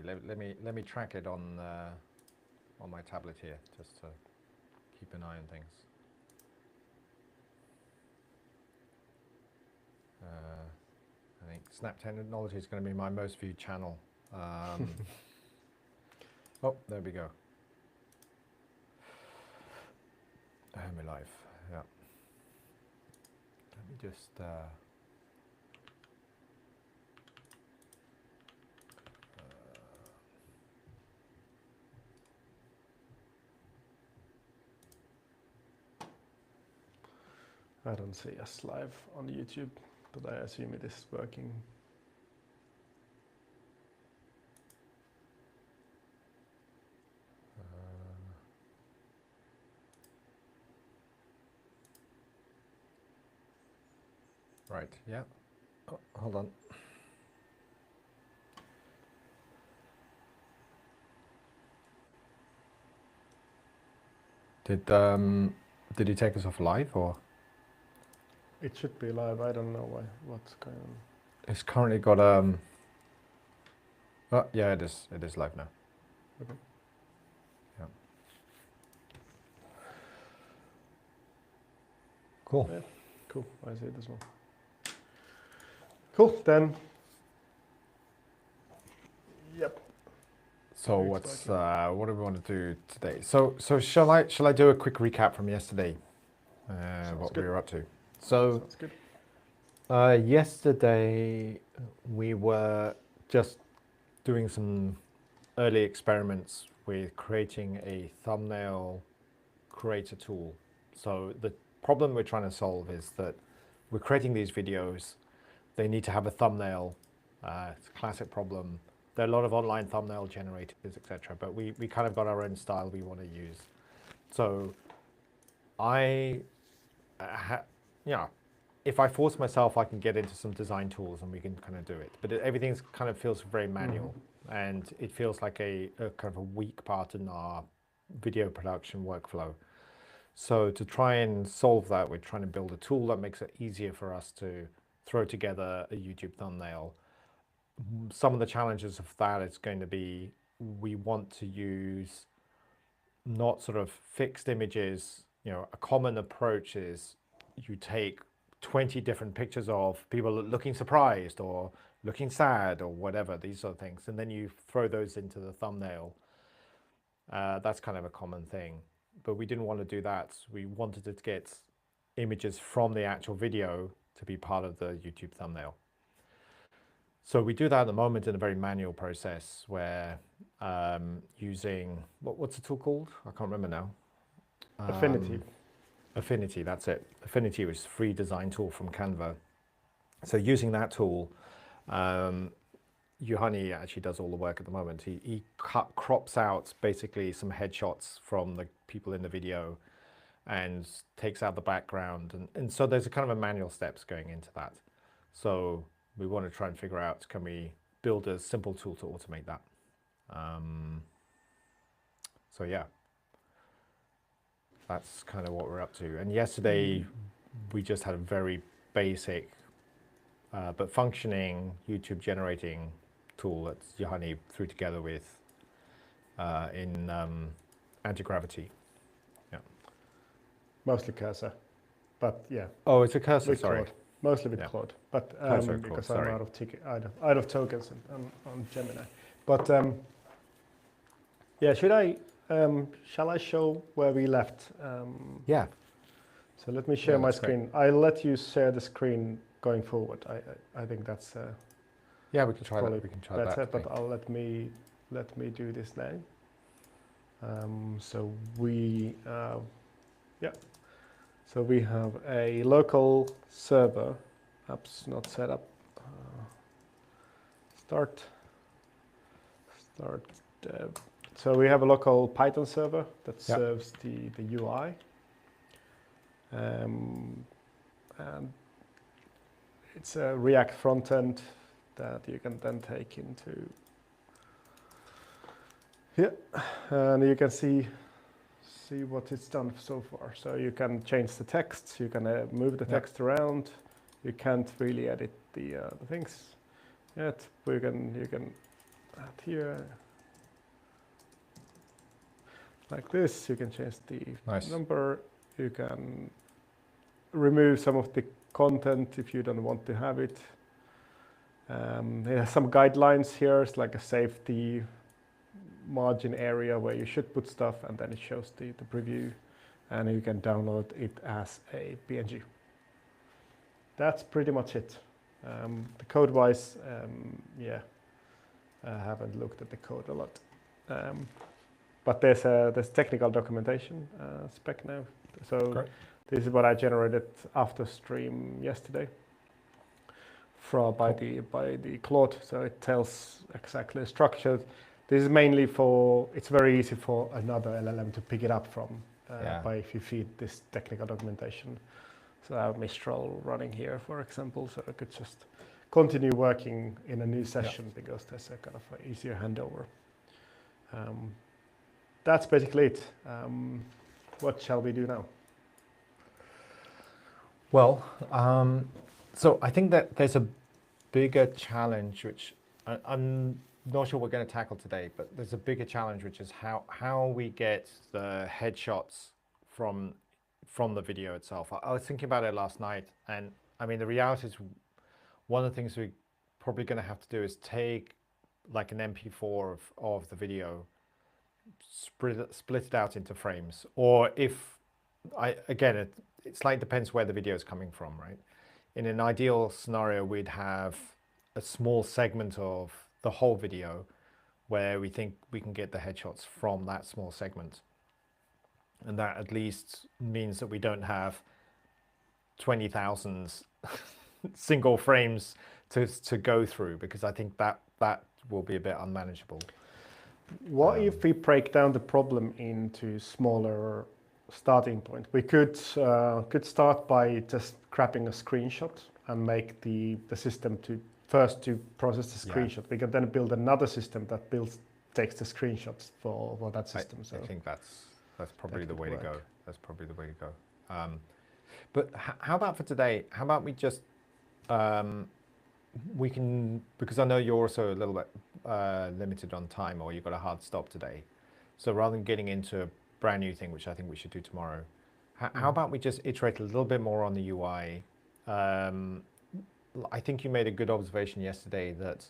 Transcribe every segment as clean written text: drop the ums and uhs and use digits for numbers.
Let me track it on my tablet here, just to keep an eye on things. I think Snap Technology is going to be my most viewed channel. Oh, there we go. Home Life, yeah. Let me just I don't see us live on YouTube, but I assume it is working. right, yeah. Oh, hold on. Did he take us off live, or? It should be live. I don't know what's going on. It's currently got oh yeah, it is live now. Okay. Yeah. Cool. Yeah, cool. I see it as well. Cool. Then. Yep. So what do we want to do today? So shall I do a quick recap from yesterday? What we were up to. So sounds good. Yesterday we were just doing some early experiments with creating a thumbnail creator tool. So the problem we're trying to solve is that we're creating these videos. They need to have a thumbnail. It's a classic problem. There are a lot of online thumbnail generators, etc. But we kind of got our own style we want to use. So if I force myself, I can get into some design tools and we can kind of do it. But everything kind of feels very manual, and it feels like a kind of a weak part in our video production workflow. So to try and solve that, we're trying to build a tool that makes it easier for us to throw together a YouTube thumbnail. Some of the challenges of that is going to be, we want to use not sort of fixed images. A common approach is you take 20 different pictures of people looking surprised or looking sad or whatever, these sort of things, and then you throw those into the thumbnail. That's kind of a common thing, but we didn't want to do that. We wanted to get images from the actual video to be part of the YouTube thumbnail. So we do that at the moment in a very manual process where using, what's the tool called? I can't remember now. Affinity. Affinity, that's it. Affinity was a free design tool from Canva. So using that tool, Juhani actually does all the work at the moment. He crops out basically some headshots from the people in the video and takes out the background. And so there's a kind of a manual steps going into that. So we want to try and figure out, can we build a simple tool to automate that? So yeah, that's kind of what we're up to. And yesterday we just had a very basic but functioning YouTube generating tool that Juhani threw together with in anti-gravity. Yeah. Mostly cursor, but yeah. Oh, it's a cursor, with sorry. Claude. Mostly with Claude, but because I'm out of tokens on Gemini. But yeah, shall I show where we left? Yeah. So let me share my screen. Great. I'll let you share the screen going forward. I think that's yeah, we can try that. We can try better, that. But let me do this now. So we So we have a local server. Apps not set up. Start. So we have a local Python server that serves the UI. And it's a React front end that you can then take into and you can see what it's done so far. So you can change the text, you can move the text around. You can't really edit the things yet. You can add here. Like this, you can change the number. You can remove some of the content if you don't want to have it. It has some guidelines here. It's like a safety margin area where you should put stuff, and then it shows the preview, and you can download it as a PNG. That's pretty much it. The code-wise, yeah, I haven't looked at the code a lot. But there's technical documentation spec now. So great. This is what I generated after stream yesterday by the Claude. So it tells exactly the structure. This is mainly it's very easy for another LLM to pick it up from if you feed this technical documentation. So I have Mistral running here, for example, so I could just continue working in a new session because there's a kind of an easier handover. That's basically it. What shall we do now? Well, so I think that there's a bigger challenge, which I'm not sure we're going to tackle today, but there's a bigger challenge, which is how we get the headshots from the video itself. I was thinking about it last night, and I mean, the reality is one of the things we're probably going to have to do is take like an MP4 of the video, split it out into frames, or it slightly depends where the video is coming from, right? In an ideal scenario, we'd have a small segment of the whole video where we think we can get the headshots from that small segment. And that at least means that we don't have 20,000 single frames to go through, because I think that will be a bit unmanageable. What if we break down the problem into smaller starting point? We could start by just grabbing a screenshot and make the system to process the screenshot. We can then build another system that takes the screenshots for that system. I think that's probably the way to go. That's probably the way to go. But how about for today? How about we just we can, because I know you're also a little bit limited on time, or you've got a hard stop today. So rather than getting into a brand new thing, which I think we should do tomorrow, how about we just iterate a little bit more on the UI? I think you made a good observation yesterday that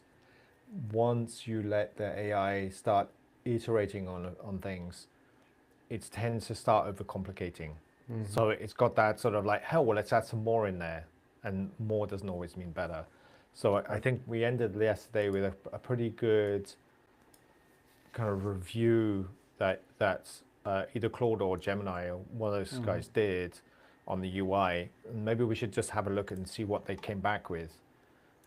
once you let the AI start iterating on things, it tends to start overcomplicating. So it's got that sort of like, hell, well, let's add some more in there, and more doesn't always mean better. So I think we ended yesterday with a pretty good kind of review that either Claude or Gemini, or one of those guys, did on the UI. And maybe we should just have a look and see what they came back with,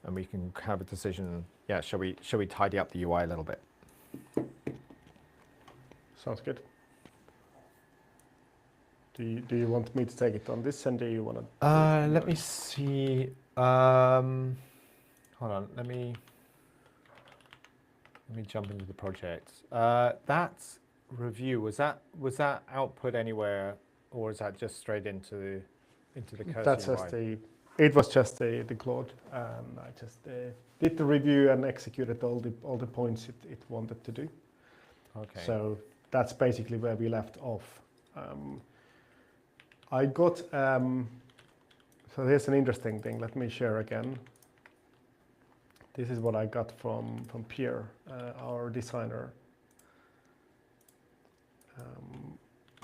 and we can have a decision. Yeah, shall we tidy up the UI a little bit? Sounds good. Do you want me to take it on this, and do you want to? Let me see. Hold on. Let me jump into the project. That review, was that output anywhere, or is that just straight into the cursor? That's just it was just the Claude, and I just did the review and executed all the points it wanted to do. Okay. So that's basically where we left off. I got so here's an interesting thing. Let me share again. This is what I got from Pierre, our designer,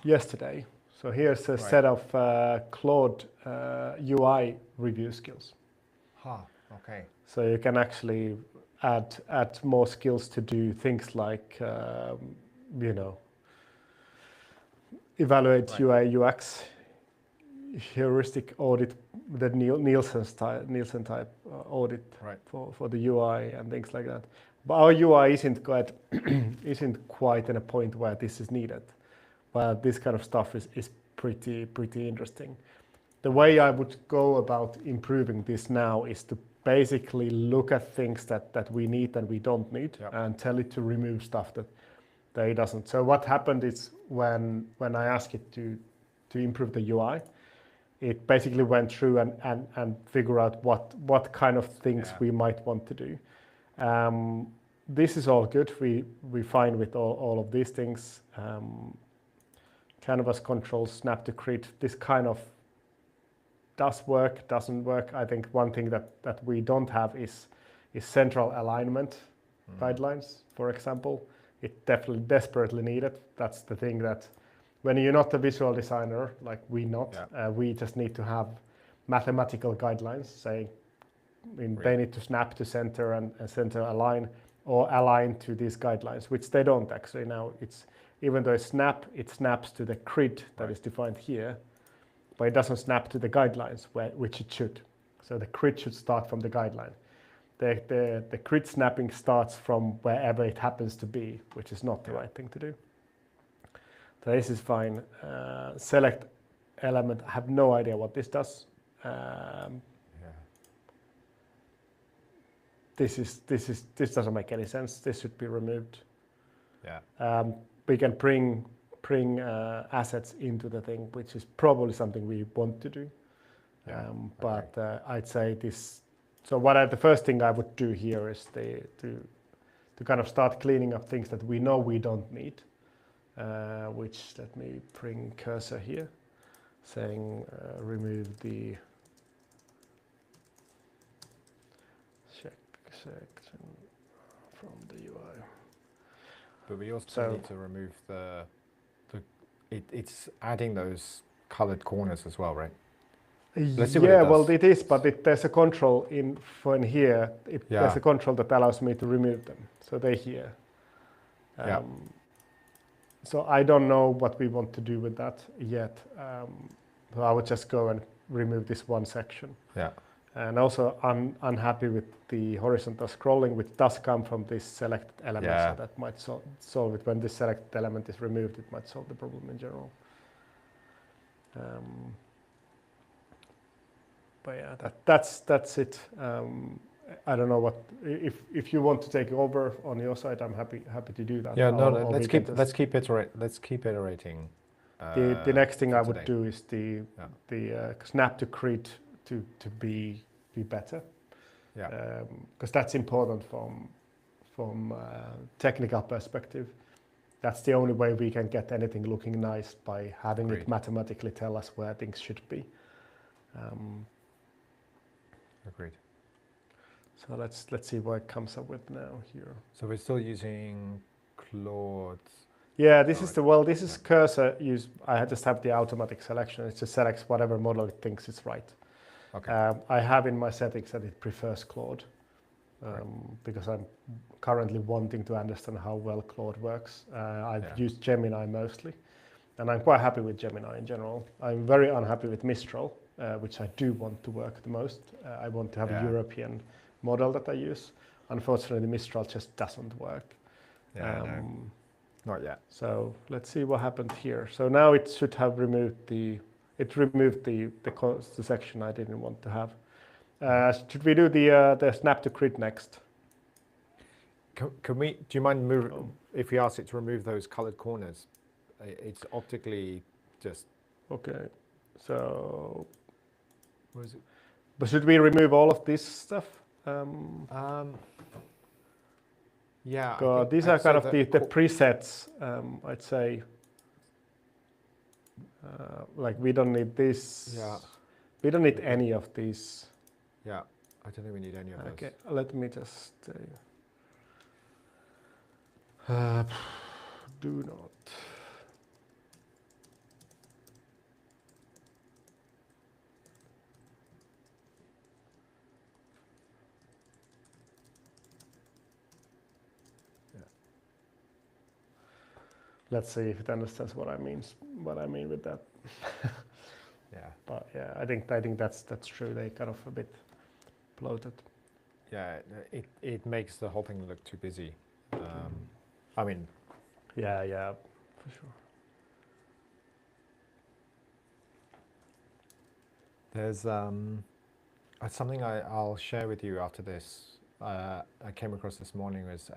yesterday. So here's a set of Claude UI review skills. Okay. So you can actually add more skills to do things like evaluate UI UX, heuristic audit, the Nielsen type audit for the UI and things like that. But our UI isn't quite in a point where this is needed. But this kind of stuff is pretty interesting. The way I would go about improving this now is to basically look at things that we need and we don't need, and tell it to remove stuff that it doesn't. So what happened is when I asked it to improve the UI, it basically went through and figure out what kind of things we might want to do. this is all good. We find with all of these things. Canvas controls, snap to grid. This kind of does work, doesn't work. I think one thing that we don't have is central alignment guidelines, for example. It definitely desperately needed. That's the thing that when you're not a visual designer, like we just need to have mathematical guidelines saying they need to snap to center and center align or align to these guidelines, which they don't actually now. Even though it snaps to the grid that is defined here, but it doesn't snap to the guidelines which it should. So the grid should start from the guideline. The grid snapping starts from wherever it happens to be, which is not the right thing to do. So this is fine. Select element. I have no idea what this does. This doesn't make any sense. This should be removed. We can bring assets into the thing, which is probably something we want to do. But I'd say this. So the first thing I would do here is to kind of start cleaning up things that we know we don't need. Which, let me bring cursor here, saying remove the section from the UI. But we also need to remove it's adding those colored corners as well, right? Let's see what it does. Well, it is, but there's a control in here. There's a control that allows me to remove them. So they're here. So I don't know what we want to do with that yet. So I would just go and remove this one section. And also I'm unhappy with the horizontal scrolling, which does come from this selected element. So that might solve it. When this selected element is removed, it might solve the problem in general. But yeah, that's it. I don't know what if you want to take over on your side. I'm happy to do that. Let's keep iterating. The next thing I would do is the snap to grid to be better. Because that's important from technical perspective. That's the only way we can get anything looking nice, by having it mathematically tell us where things should be. Agreed. So let's see what it comes up with now here. So we're still using Claude. Yeah, this is cursor use. I just have the automatic selection. It just selects whatever model it thinks is right. I have in my settings that it prefers Claude because I'm currently wanting to understand how well Claude works. I've used Gemini mostly, and I'm quite happy with Gemini in general. I'm very unhappy with Mistral, which I do want to work the most. I want to have a European model that I use. Unfortunately, Mistral just doesn't work. Not yet. So let's see what happened here. So now it should have removed the section I didn't want to have. Should we do the snap to grid next? Can we? Do you mind moving? If we ask it to remove those colored corners, it's optically just. Okay. So. What is it? But should we remove all of this stuff? Yeah. These are kind of the presets. I'd say. Like we don't need this. Yeah. We don't need any of these. Yeah. I don't think we need any of those. Okay. Let me just. Do not. Let's see if it understands what I mean with that. But yeah, I think that's true. They kind of a bit bloated. Yeah, it makes the whole thing look too busy. I mean. Yeah, for sure. There's something I'll share with you after this. I came across this morning was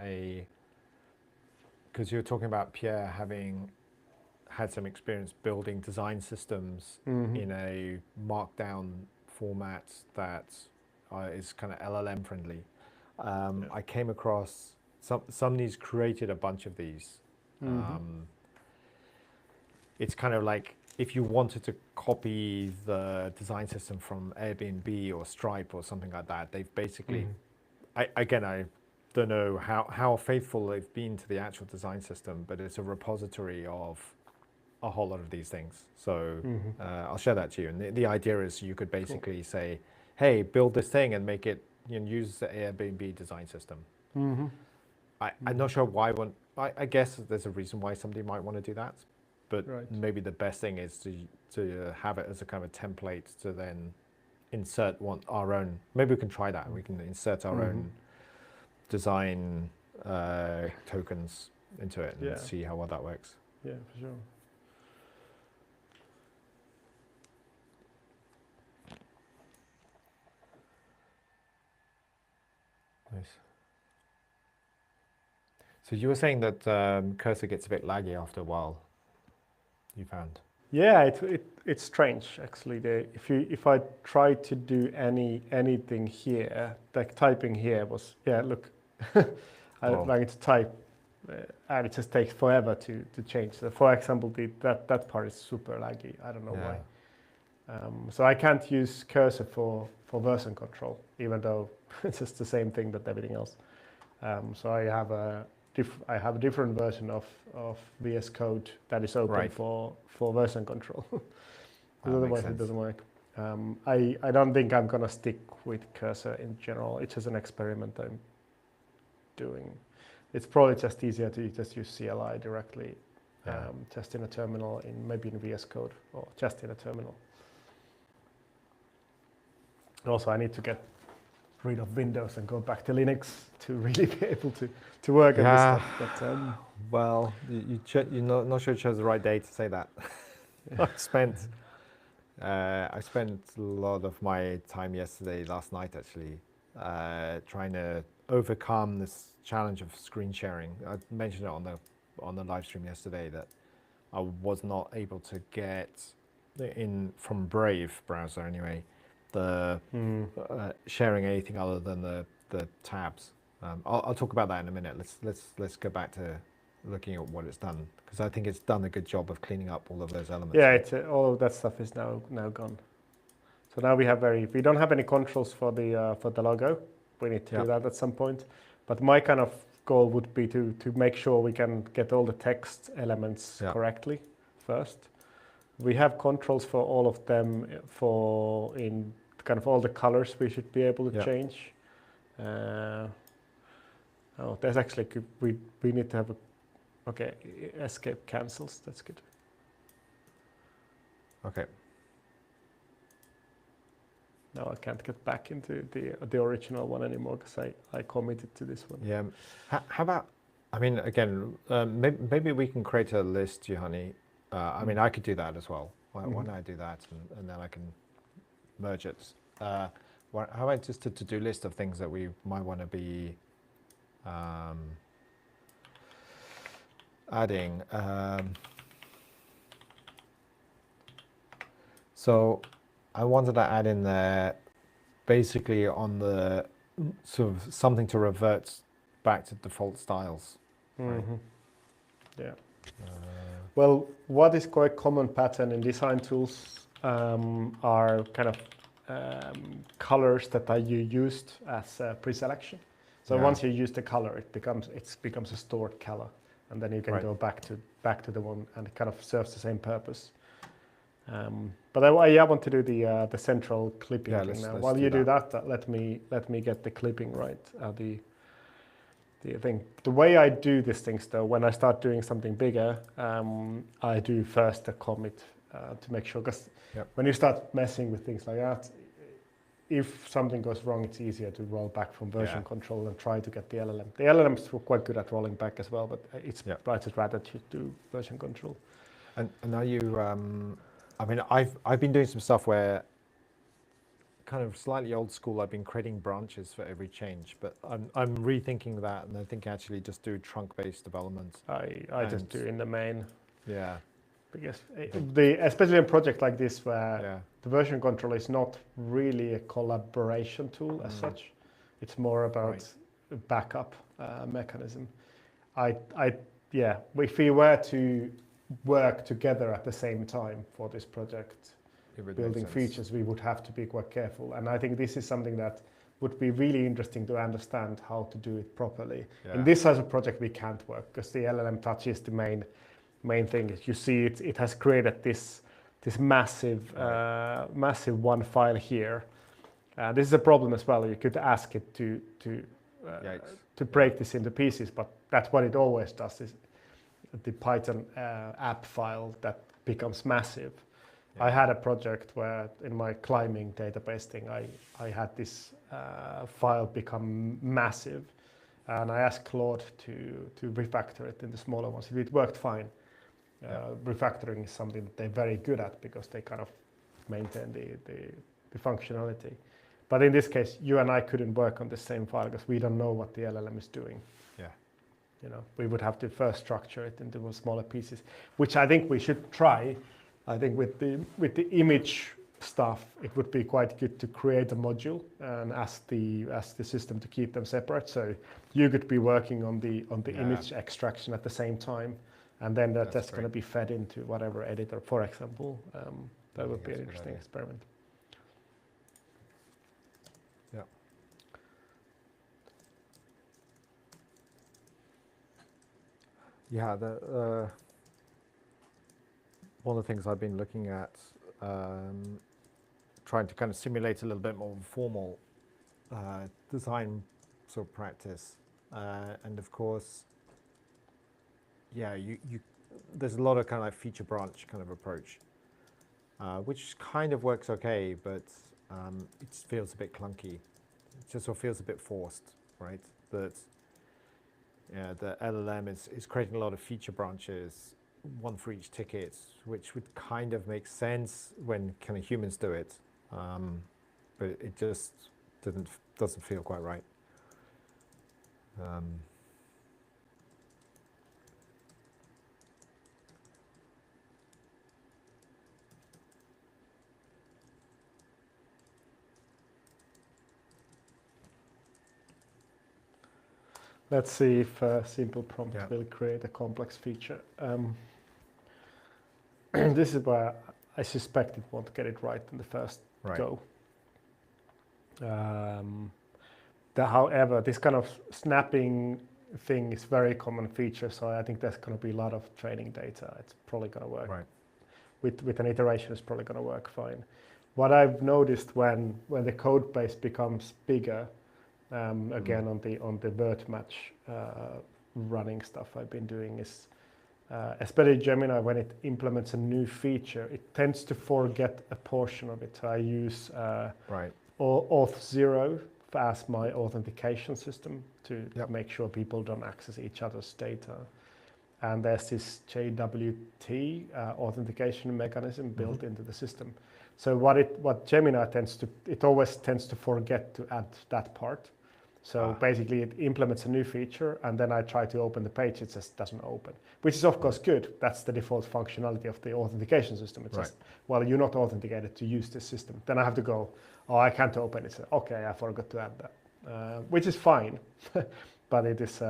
because you were talking about Pierre having had some experience building design systems in a markdown format that is kind of LLM friendly. I came across somebody's created a bunch of these. It's kind of like if you wanted to copy the design system from Airbnb or Stripe or something like that, they've basically, I don't know how faithful they've been to the actual design system, but it's a repository of a whole lot of these things. So I'll share that to you. And the idea is you could basically say, hey, build this thing and make it, use the Airbnb design system. I'm not sure why I guess there's a reason why somebody might want to do that, but maybe the best thing is to have it as a kind of a template to then insert our own. Maybe we can try that. We can insert our own design tokens into it and see how well that works. Yeah, for sure. Nice. So you were saying that cursor gets a bit laggy after a while. You found? Yeah, it's strange actually. If I try to do anything here, like typing here was look, I'm trying to type, and it just takes forever to change. So for example, that part is super laggy. I don't know why. So I can't use cursor for version control, even though it's just the same thing but everything else. So I have a different version of VS Code that is open for version control. Otherwise it doesn't work. I don't think I'm gonna stick with cursor in general. It's just an experiment I'm doing. It's probably just easier to just use CLI directly, just in a terminal, maybe in VS Code or just in a terminal. Also, I need to get rid of Windows and go back to Linux to really be able to work on this stuff. But, well, you're not sure you chose the right day to say that. I spent a lot of my time last night actually, trying to overcome this challenge of screen sharing. I mentioned it on the live stream yesterday that I was not able to get from Brave browser anyway, the sharing anything other than the tabs. I'll talk about that in a minute. Let's go back to looking at what it's done, because I think it's done a good job of cleaning up all of those elements. Yeah, all of that stuff is now gone. So now we don't have any controls for the logo. We need to do that at some point. But my kind of goal would be to make sure we can get all the text elements correctly first. We have controls for all of them in kind of all the colors we should be able to change. There's actually, we need to have escape cancels, that's good. Okay. Now I can't get back into the original one anymore because I committed to this one. Yeah. How about, I mean, again, maybe we can create a list, Juhani. I mean, I could do that as well. Why don't I do that and then I can merge it? How about just a to-do list of things that we might want to be adding? So I wanted to add in there basically on the sort of something to revert back to default styles. Right? Yeah. Well, what is quite common pattern in design tools are kind of colors that are used as pre-selection. So once you use the color, it becomes a stored color, and then you can go back to the one, and it kind of serves the same purpose. But I want to do the central clipping thing now. While you do that, let me get the clipping right. The way I do these things though, when I start doing something bigger, I do first a commit to make sure, because when you start messing with things like that, if something goes wrong, it's easier to roll back from version control and try to get the LLM. The LLMs were quite good at rolling back as well, but I'd just rather to do version control. And are you, I mean, I've been doing some stuff where kind of slightly old school, I've been creating branches for every change, but I'm rethinking that, and I think actually just do trunk-based development. I just do in the main. Yeah. Because especially in a project like this where the version control is not really a collaboration tool as such, it's more about backup. mechanism. If we were to work together at the same time for this project, building features, we would have to be quite careful. And I think this is something that would be really interesting to understand how to do it properly. Yeah. In this size of project, we can't work because the LLM touches the main thing. You see, it has created this massive massive one file here. This is a problem as well. You could ask it to break this into pieces, but that's what it always does. Is the Python app file that becomes massive. Yeah. I had a project where in my climbing database thing, I had this file become massive, and I asked Claude to refactor it into smaller ones. It worked fine. Refactoring is something that they're very good at because they kind of maintain the functionality. But in this case, you and I couldn't work on the same file because we don't know what the LLM is doing. Yeah. We would have to first structure it into smaller pieces, which I think we should try. I think with the image stuff, it would be quite good to create a module and ask the system to keep them separate. So you could be working on the image extraction at the same time, and then that's going to be fed into whatever editor, for example. That would be an interesting experiment. Yeah. Yeah. One of the things I've been looking at, trying to kind of simulate a little bit more formal design sort of practice, and of course, there's a lot of kind of like feature branch kind of approach, which kind of works okay, but it feels a bit clunky. It just sort of feels a bit forced, right? That the LLM is creating a lot of feature branches, one for each ticket, which would kind of make sense when kind of humans do it, but it just doesn't feel quite right. Let's see if a simple prompt will create a complex feature. This is where I suspect it won't get it right in the first go. However, this kind of snapping thing is very common feature, so I think there's going to be a lot of training data. It's probably going to work. Right. With an iteration, it's probably going to work fine. What I've noticed when the code base becomes bigger, again on the word match running stuff I've been doing is, especially Gemini, when it implements a new feature, it tends to forget a portion of it. So I use Auth0 as my authentication system to make sure people don't access each other's data. And there's this JWT authentication mechanism built into the system. So what Gemini always tends to forget to add that part. So basically it implements a new feature, and then I try to open the page, it just doesn't open, which is of course good. That's the default functionality of the authentication system. It says, well, you're not authenticated to use this system. Then I have to go, I can't open it. So, okay, I forgot to add that, which is fine, but it is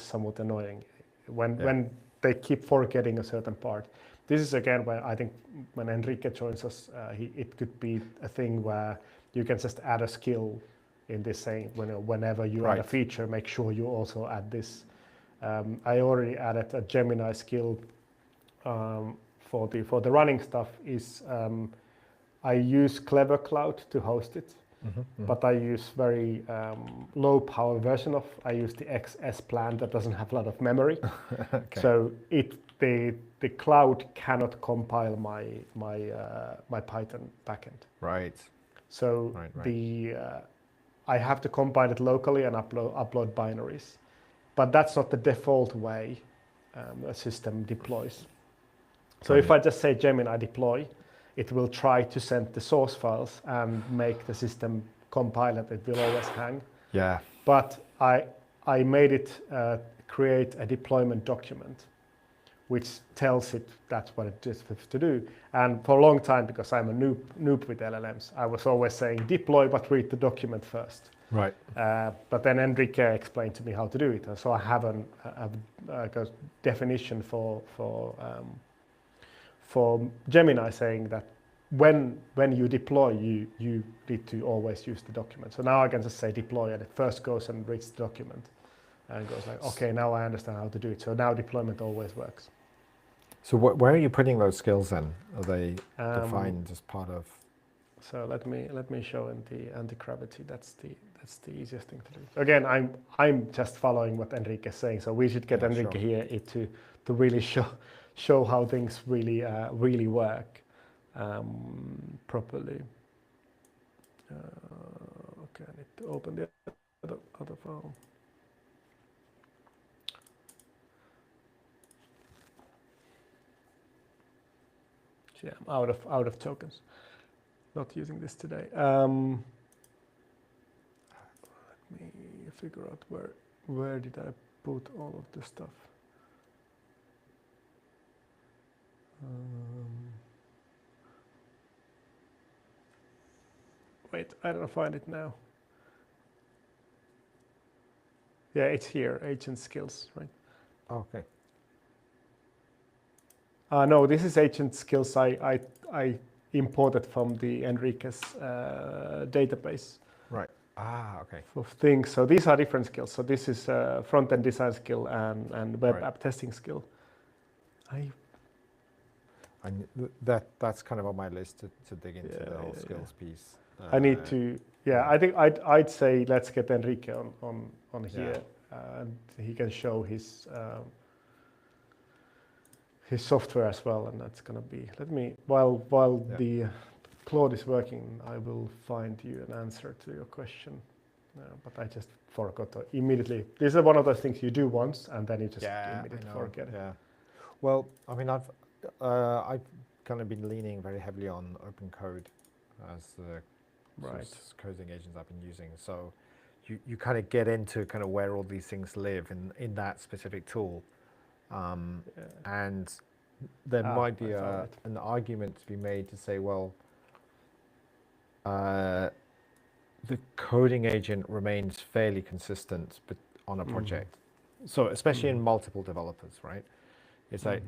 somewhat annoying when they keep forgetting a certain part. This is again where I think when Enrique joins us, it could be a thing where you can just add a skill in this saying, whenever you add a feature, make sure you also add this. I already added a Gemini skill for the running stuff. I use Clever Cloud to host it, but I use very low power version of. I use the XS plan that doesn't have a lot of memory, so the cloud cannot compile my Python backend. Right. So I have to compile it locally and upload binaries, but that's not the default way a system deploys. So if I just say Gemini deploy, it will try to send the source files and make the system compile it. It will always hang. Yeah. But I made it create a deployment document, which tells it that's what it is to do. And for a long time, because I'm a noob with LLMs, I was always saying deploy, but read the document first. Right. But then Enrique explained to me how to do it. So I have a definition for Gemini saying that when you deploy, you need to always use the document. So now I can just say deploy, and it first goes and reads the document and goes like, okay, now I understand how to do it. So now deployment always works. So where are you putting those skills then? Are they defined as part of? So let me show in the anti-gravity. That's the easiest thing to do. Again, I'm just following what Enrique is saying. So we should get Enrique here to really show how things really work properly. Okay, I need to open the other file. Yeah, I'm out of tokens. Not using this today. Let me figure out where did I put all of the stuff. Wait, I don't find it now. Yeah, it's here, agent skills, right? Okay. No, this is agent skills I imported from the Enrique's database. Right. Okay. Of things. So these are different skills. So this is front-end design skill and web app testing skill. That's kind of on my list to dig into the whole skills piece. I need to. Yeah, I think I'd say let's get Enrique on here, and he can show his software as well, and that's gonna be. Let me while the Claude is working, I will find you an answer to your question. But I just forgot to immediately. This is one of those things you do once and then you just immediately forget it. Yeah. Well, I mean, I've kind of been leaning very heavily on open code as the coding agents I've been using. So you kind of get into kind of where all these things live in that specific tool. And there might be an argument to be made to say, well, the coding agent remains fairly consistent but on a project. So especially in multiple developers, right? It's like,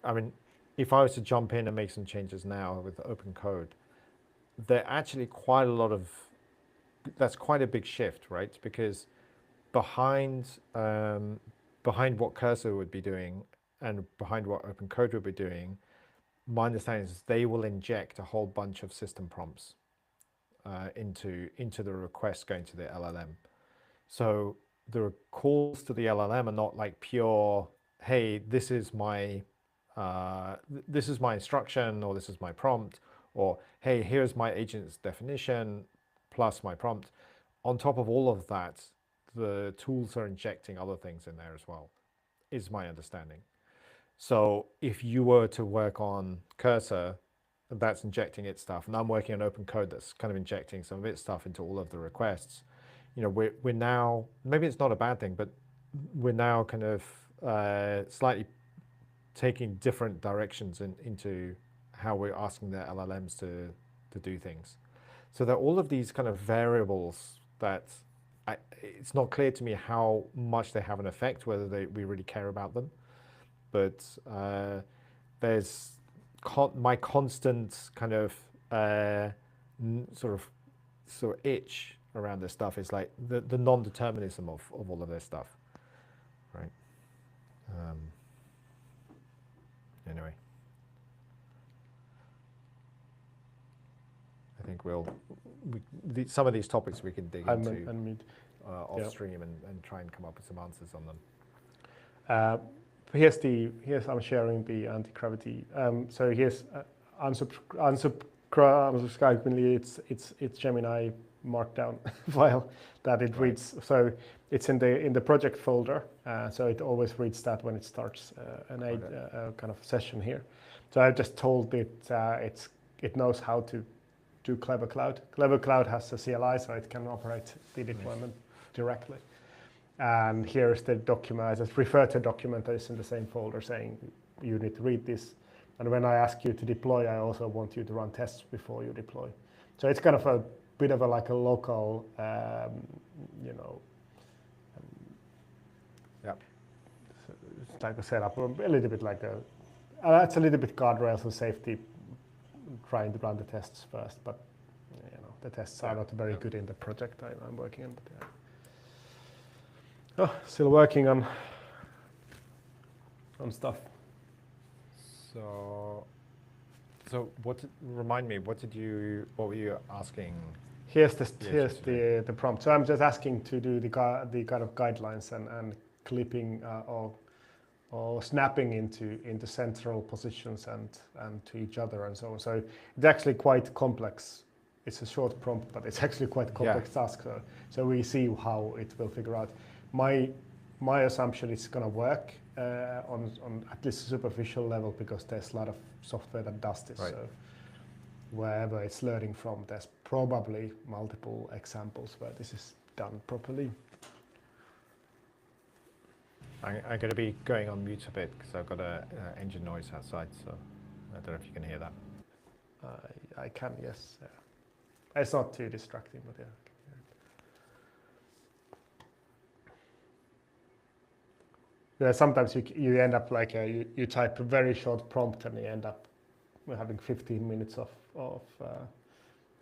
I mean, if I was to jump in and make some changes now with open code, there are actually quite a lot of, that's quite a big shift, right? Because behind what Cursor would be doing and behind what open code would be doing, my understanding is they will inject a whole bunch of system prompts into the request going to the LLM. So the calls to the LLM are not like pure, hey, this is my instruction, or this is my prompt, or hey, here's my agent's definition plus my prompt. On top of all of that, the tools are injecting other things in there as well, is my understanding. So if you were to work on Cursor, that's injecting its stuff, and I'm working on open code that's kind of injecting some of its stuff into all of the requests. You know, we're now, maybe it's not a bad thing, but we're now kind of slightly taking different directions into how we're asking the LLMs to do things. So there are all of these kind of variables that it's not clear to me how much they have an effect, whether we really care about them. But there's my constant kind of sort of itch around this stuff is like the non-determinism of all of this stuff, right? Anyway, I think some of these topics we can dig into off stream and try and come up with some answers on them. Here's I'm sharing the anti-gravity. So here's unsubscribingly, it's Gemini Markdown file that it reads. So it's in the project folder. So it always reads that when it starts a kind of session here. So I just told it it knows how to do Clever Cloud. Clever Cloud has a CLI, so it can operate the deployment directly. And here's the document. I just refer to a document that is in the same folder saying you need to read this. And when I ask you to deploy, I also want you to run tests before you deploy. So it's kind of bit of a like a local, you know, it's like a setup, a little bit like it's a little bit guardrails and safety, trying to run the tests first, but you know, the tests are not very good in the project I'm working on. But, still working on stuff. So remind me, what were you asking? Here's the prompt. So I'm just asking to do the kind of guidelines and clipping or snapping into central positions and to each other and so on. So it's actually quite complex. It's a short prompt, but it's actually quite a complex task. So we see how it will figure out. My assumption is going to work on at least a superficial level, because there's a lot of software that does this. Right. So wherever it's learning from, there's probably multiple examples where this is done properly. I'm going to be going on mute a bit because I've got a engine noise outside, so I don't know if you can hear that. I can, yes. It's not too distracting, but yeah. Yeah, sometimes you end up like you type a very short prompt and you end up having 15 minutes of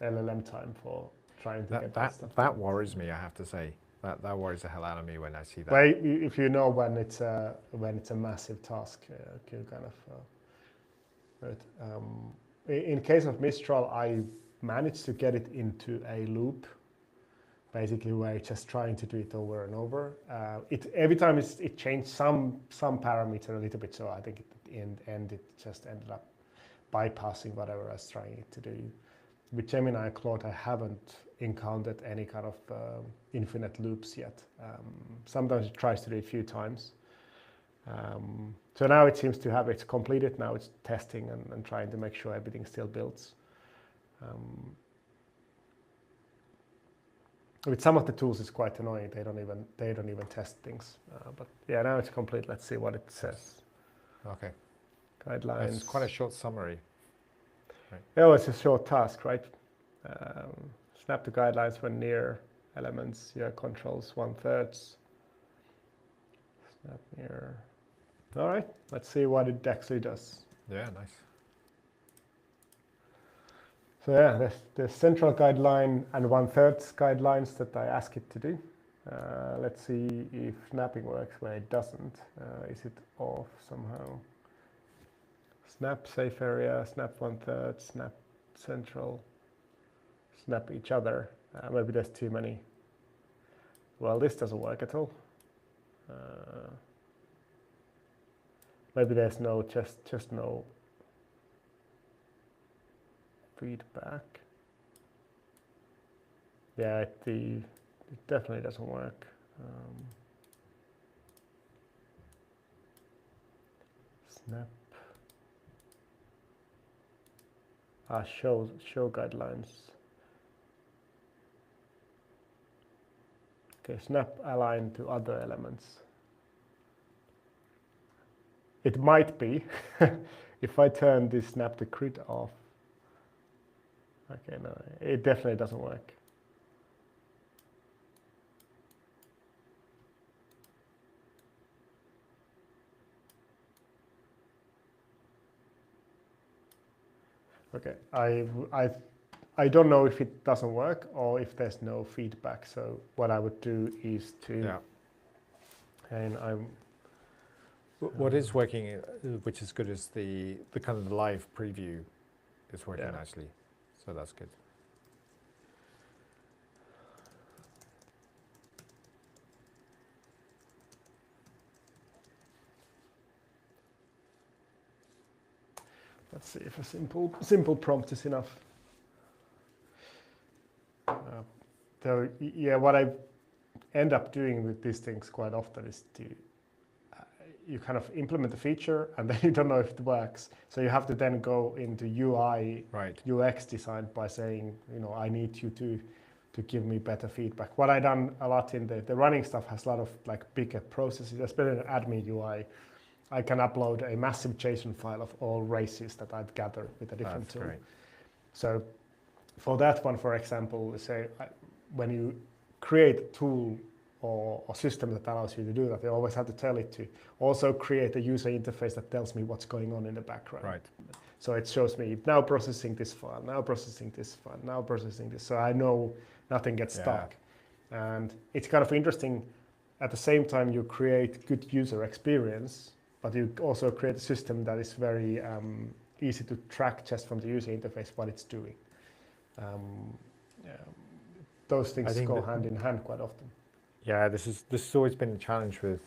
LLM time for trying to get that stuff. That worries me, I have to say. That worries the hell out of me when I see that. But if you know when it's a massive task, you kind of. In case of Mistral, I managed to get it into a loop, basically where it's just trying to do it over and over. Every time it changed some parameter a little bit, so I think in the end it just ended up bypassing whatever I was trying it to do. With Gemini and Claude, I haven't encountered any kind of infinite loops yet. Sometimes it tries to do it a few times. So now it seems to have it completed. Now it's testing and trying to make sure everything still builds. With some of the tools, it's quite annoying. They don't even test things. But yeah, now it's complete. Let's see what it says. Okay. Guidelines. It's quite a short summary. Right. Yeah, well, it's a short task, right? Snap the guidelines when near elements. Yeah, controls 1/3. Snap near. All right. Let's see what it actually does. Yeah, nice. So yeah, there's the central guideline and 1/3 guidelines that I ask it to do. Let's see if snapping works when it doesn't. Is it off somehow? Snap safe area, snap 1/3, snap central, snap each other. Maybe there's too many. Well, this doesn't work at all. Maybe there's no just no feedback. Yeah, it definitely doesn't work. Snap. Show guidelines. Okay, snap align to other elements. It might be if I turn this snap to grid off. Okay, no, it definitely doesn't work. Okay, I don't know if it doesn't work or if there's no feedback. So what I would do is to, and I'm. What is working, which is good, is the kind of the live preview is working nicely. So that's good. Let's see if a simple prompt is enough. So yeah, what I end up doing with these things quite often is you kind of implement the feature and then you don't know if it works. So you have to then go into UI, UX design by saying, I need you to give me better feedback. What I've done a lot in the running stuff has a lot of like bigger processes, especially in admin UI. I can upload a massive JSON file of all races that I've gathered with a different tool. Great. So for that one, for example, say when you create a tool or a system that allows you to do that, you always have to tell it to also create a user interface that tells me what's going on in the background. Right. So it shows me now processing this file, now processing this file, now processing this. So I know nothing gets stuck. And it's kind of interesting. At the same time, you create good user experience, but you also create a system that is very easy to track just from the user interface what it's doing. Those things go hand in hand quite often. Yeah, this has always been a challenge with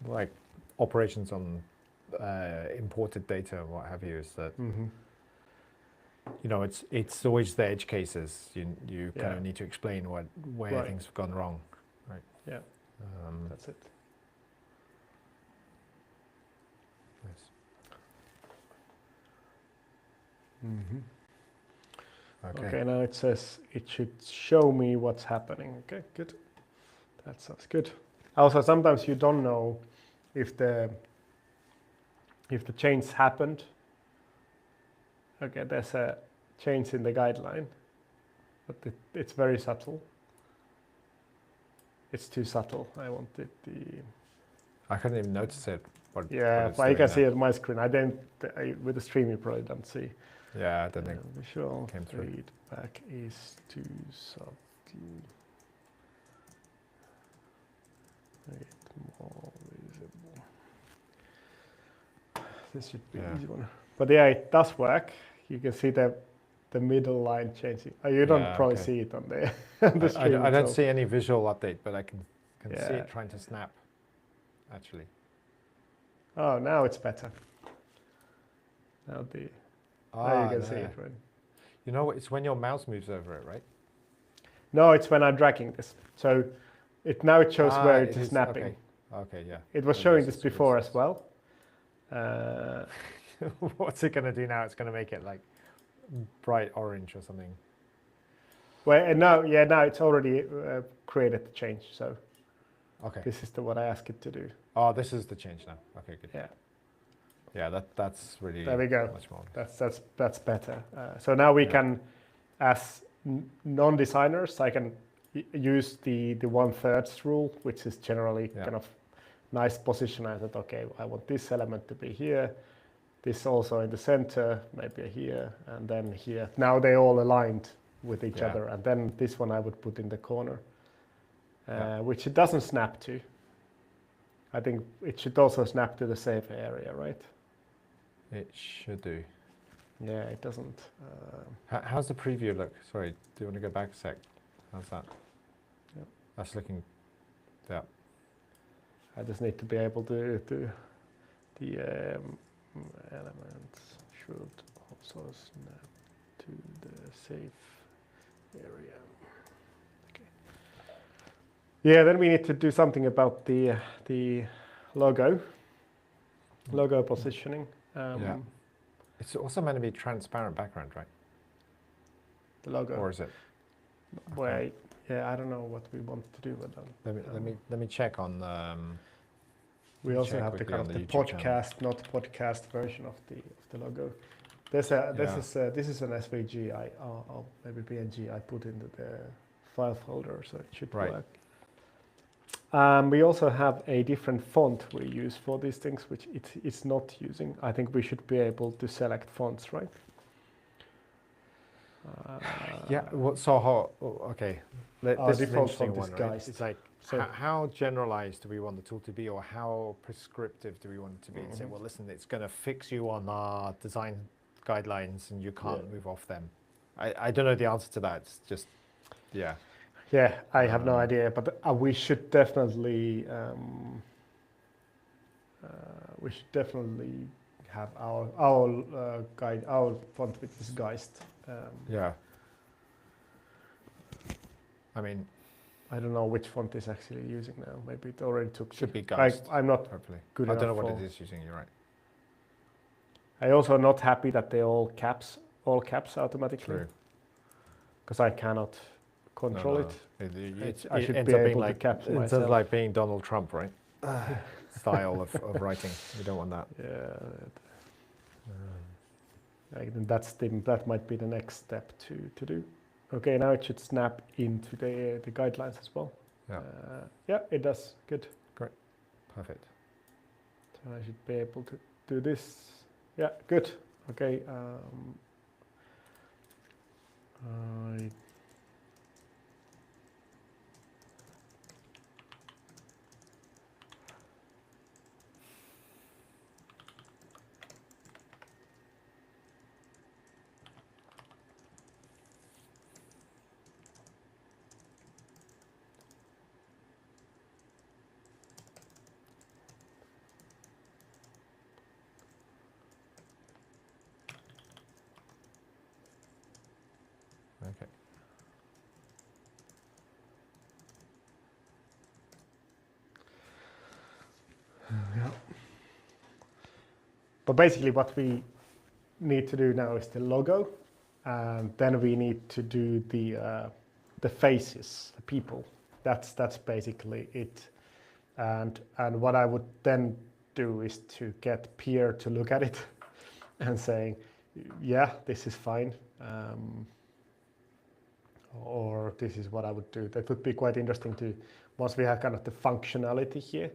like operations on imported data and what have you. Is that you know it's always the edge cases. You kind of need to explain where things have gone wrong, right? Yeah, that's it. Nice. Okay, now it says it should show me what's happening. Okay, good. That sounds good. Also, sometimes you don't know if the change happened. Okay, there's a change in the guideline, but it's very subtle. It's too subtle. I wanted I couldn't even notice it. But I can see it on my screen. With the stream you probably don't see. Yeah, I don't think visual feedback is too subtle. Make it more visible. This should be an easy one. But yeah, it does work. You can see the middle line changing. You don't probably see it on the stream. I don't see any visual update, but I can see it trying to snap, actually. Oh, now it's better. Now you can see it, right? You know, it's when your mouse moves over it, right? No, it's when I'm dragging this. So now it shows where it is snapping. Okay, yeah. It was showing this before as well. What's it going to do now? It's going to make it like bright orange or something. Well, now it's already created the change. So this is what I asked it to do. Oh, this is the change now. Okay, good. Yeah. Yeah, that's really there we go. Much more. That's better. So now we can, as non-designers, I can use the 1/3 rule, which is generally kind of nice position. I thought, okay, I want this element to be here, this also in the center, maybe here, and then here. Now they all aligned with each other, and then this one I would put in the corner, which it doesn't snap to. I think it should also snap to the safe area, right? It should do. Yeah, it doesn't. How's the preview look? Sorry, do you want to go back a sec? How's that? Yeah. That's looking, I just need to be able to the elements should also snap to the safe area. Okay. Yeah, then we need to do something about the logo positioning. It's also meant to be transparent background, right? The logo. Or is it? Wait, I don't know what we want to do with them. Let me check on. We also have the kind of the podcast, channel. Not podcast version of the logo. This is an SVG. Or maybe PNG. I put into the file folder, so it should work. We also have a different font we use for these things, which it's not using. I think we should be able to select fonts, right? Okay. This default font is Geist. It's like, how generalized do we want the tool to be, or how prescriptive do we want it to be? Say, well, listen, it's going to fix you on our design guidelines, and you can't move off them. I don't know the answer to that. It's just, Yeah, I have no idea, but we should definitely have our guide, our font which is Geist. I mean, I don't know which font is actually using now. Maybe it already took. Should be Geist. I'm not good enough. I don't know what it is using. You're right. I also not happy that they all caps automatically. Because I cannot control it. I should be able to capture myself. It's like being Donald Trump, right? Style of writing. You don't want that. Yeah. That might be the next step to do. Okay, now it should snap into the guidelines as well. Yeah. Yeah, it does. Good. Great. Perfect. So I should be able to do this. Yeah, good. Okay. Okay. Yeah. But basically what we need to do now is the logo, and then we need to do the faces, the people. That's basically it. And what I would then do is to get Pierre to look at it and saying, yeah, this is fine. Or this is what I would do. That would be quite interesting to, once we have kind of the functionality here,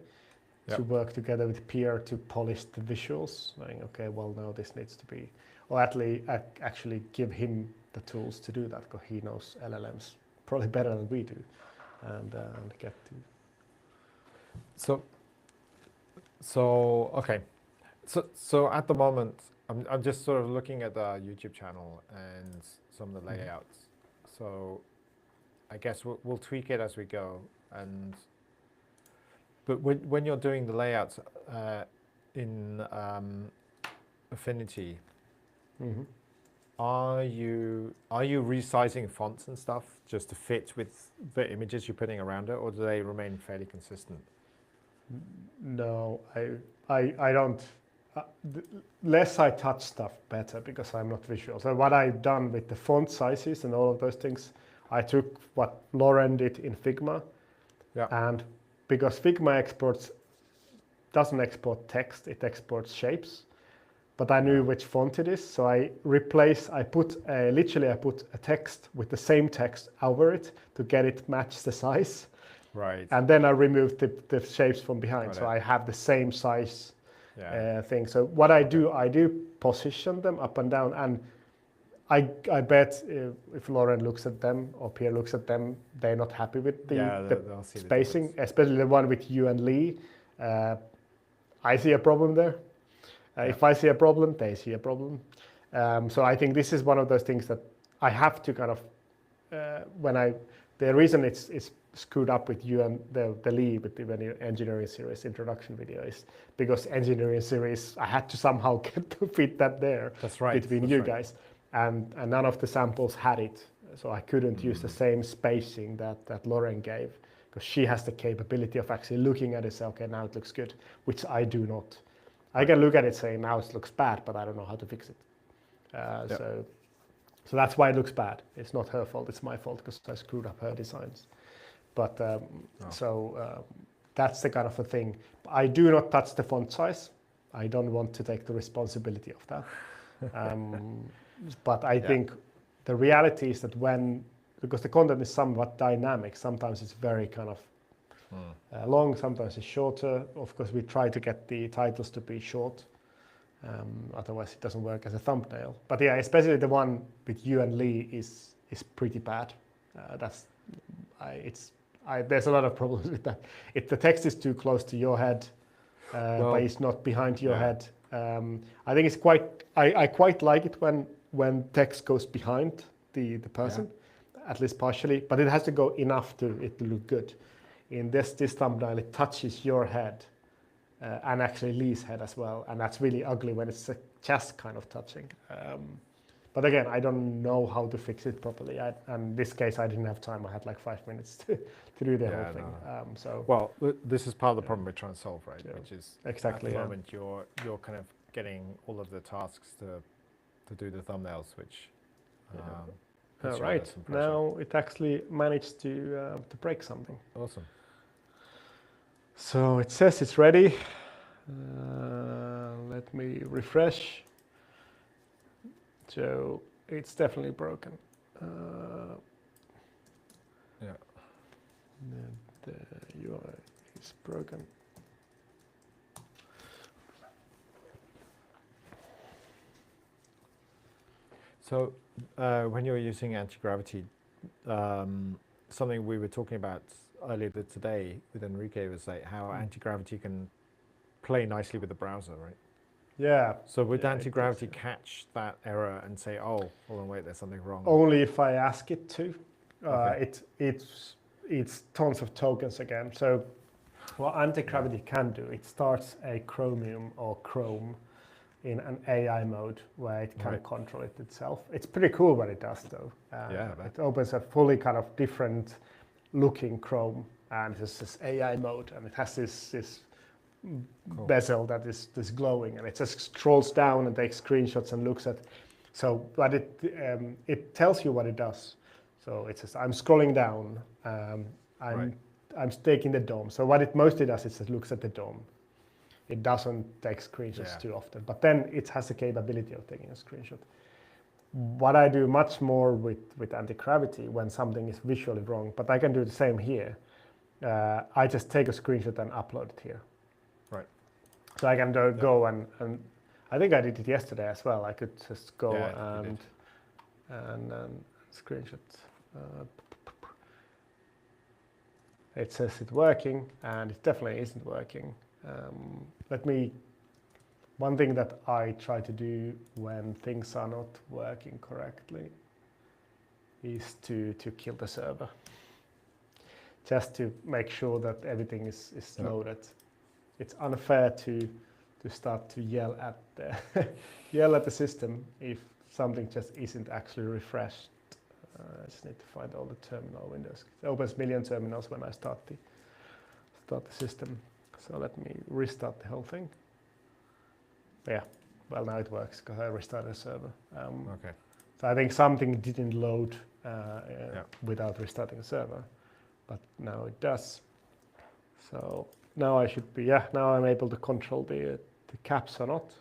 to work together with Pierre to polish the visuals, saying, okay, well, now this needs to be, or at least actually give him the tools to do that, because he knows LLMs probably better than we do, and get to. So okay, so at the moment, I'm just sort of looking at the YouTube channel and some of the layouts. So I guess we'll tweak it as we go. But when you're doing the layouts in Affinity, are you resizing fonts and stuff just to fit with the images you're putting around it, or do they remain fairly consistent? No, I don't. Less I touch stuff, better, because I'm not visual. So what I've done with the font sizes and all of those things, I took what Lauren did in Figma, and because Figma doesn't export text, it exports shapes. But I knew which font it is, so I put a text with the same text over it to get it match the size. Right. And then I removed the shapes from behind, so I have the same size thing. So what I do position them up and down, and I bet if Lauren looks at them or Pierre looks at them, they're not happy with the spacing, especially the one with you and Lee. I see a problem there. If I see a problem, they see a problem. So I think this is one of those things that I have to kind of, the reason it's screwed up with you and the Lee with the engineering series introduction video is because engineering series, I had to somehow get to fit that there. That's right. Between you guys. And none of the samples had it. So I couldn't use the same spacing that Lauren gave, because she has the capability of actually looking at it and say, okay, now it looks good, which I do not. I can look at it saying now it looks bad, but I don't know how to fix it. So that's why it looks bad. It's not her fault, it's my fault, because I screwed up her designs. But that's the kind of a thing. I do not touch the font size. I don't want to take the responsibility of that. But I think the reality is that because the content is somewhat dynamic, sometimes it's very kind of long, sometimes it's shorter. Of course, we try to get the titles to be short, otherwise it doesn't work as a thumbnail. But yeah, especially the one with you and Lee is pretty bad. There's a lot of problems with that. If the text is too close to your head, but it's not behind your head, I think it's I quite like it when text goes behind the person, at least partially, but it has to go enough to look good. In this thumbnail, it touches your head and actually Lee's head as well, and that's really ugly when it's just kind of touching. But again, I don't know how to fix it properly. In this case, I didn't have time. I had like 5 minutes to do the whole thing. Well, this is part of the problem we're trying to solve, right? Yeah. Which is exactly at the moment you're kind of getting all of the tasks to do the thumbnails, which. All right. Now it actually managed to break something. Awesome. So it says it's ready. Let me refresh. So it's definitely broken. Yeah. The UI is broken. So when you're using anti-gravity, something we were talking about earlier today with Enrique was like how anti-gravity can play nicely with the browser, right? Yeah. So would anti-gravity catch that error and say, oh, hold on, wait, there's something wrong? Only if I ask it to. Okay. It's tons of tokens again. So what anti-gravity can do, it starts a Chromium or Chrome in an AI mode where it can control it itself. It's pretty cool what it does though. It opens a fully kind of different looking Chrome, and it's this AI mode, and it has this bezel that is glowing, and it just scrolls down and takes screenshots and looks at. So, but it tells you what it does. So it says I'm scrolling down. I'm taking the DOM. So what it mostly does is it looks at the DOM. It doesn't take screenshots too often, but then it has the capability of taking a screenshot. What I do much more with anti-gravity when something is visually wrong, but I can do the same here. I just take a screenshot and upload it here. Right. So I can go and I think I did it yesterday as well. I could just go and screenshot. It says it's working, and it definitely isn't working. One thing that I try to do when things are not working correctly is to kill the server. Just to make sure that everything is loaded. It's unfair to start to yell at the system if something just isn't actually refreshed. I just need to find all the terminal windows. It opens million terminals when I start the system. So let me restart the whole thing. Yeah, well now it works because I restarted the server. So I think something didn't load without restarting the server, but now it does. So now I should be, now I'm able to control the caps or not.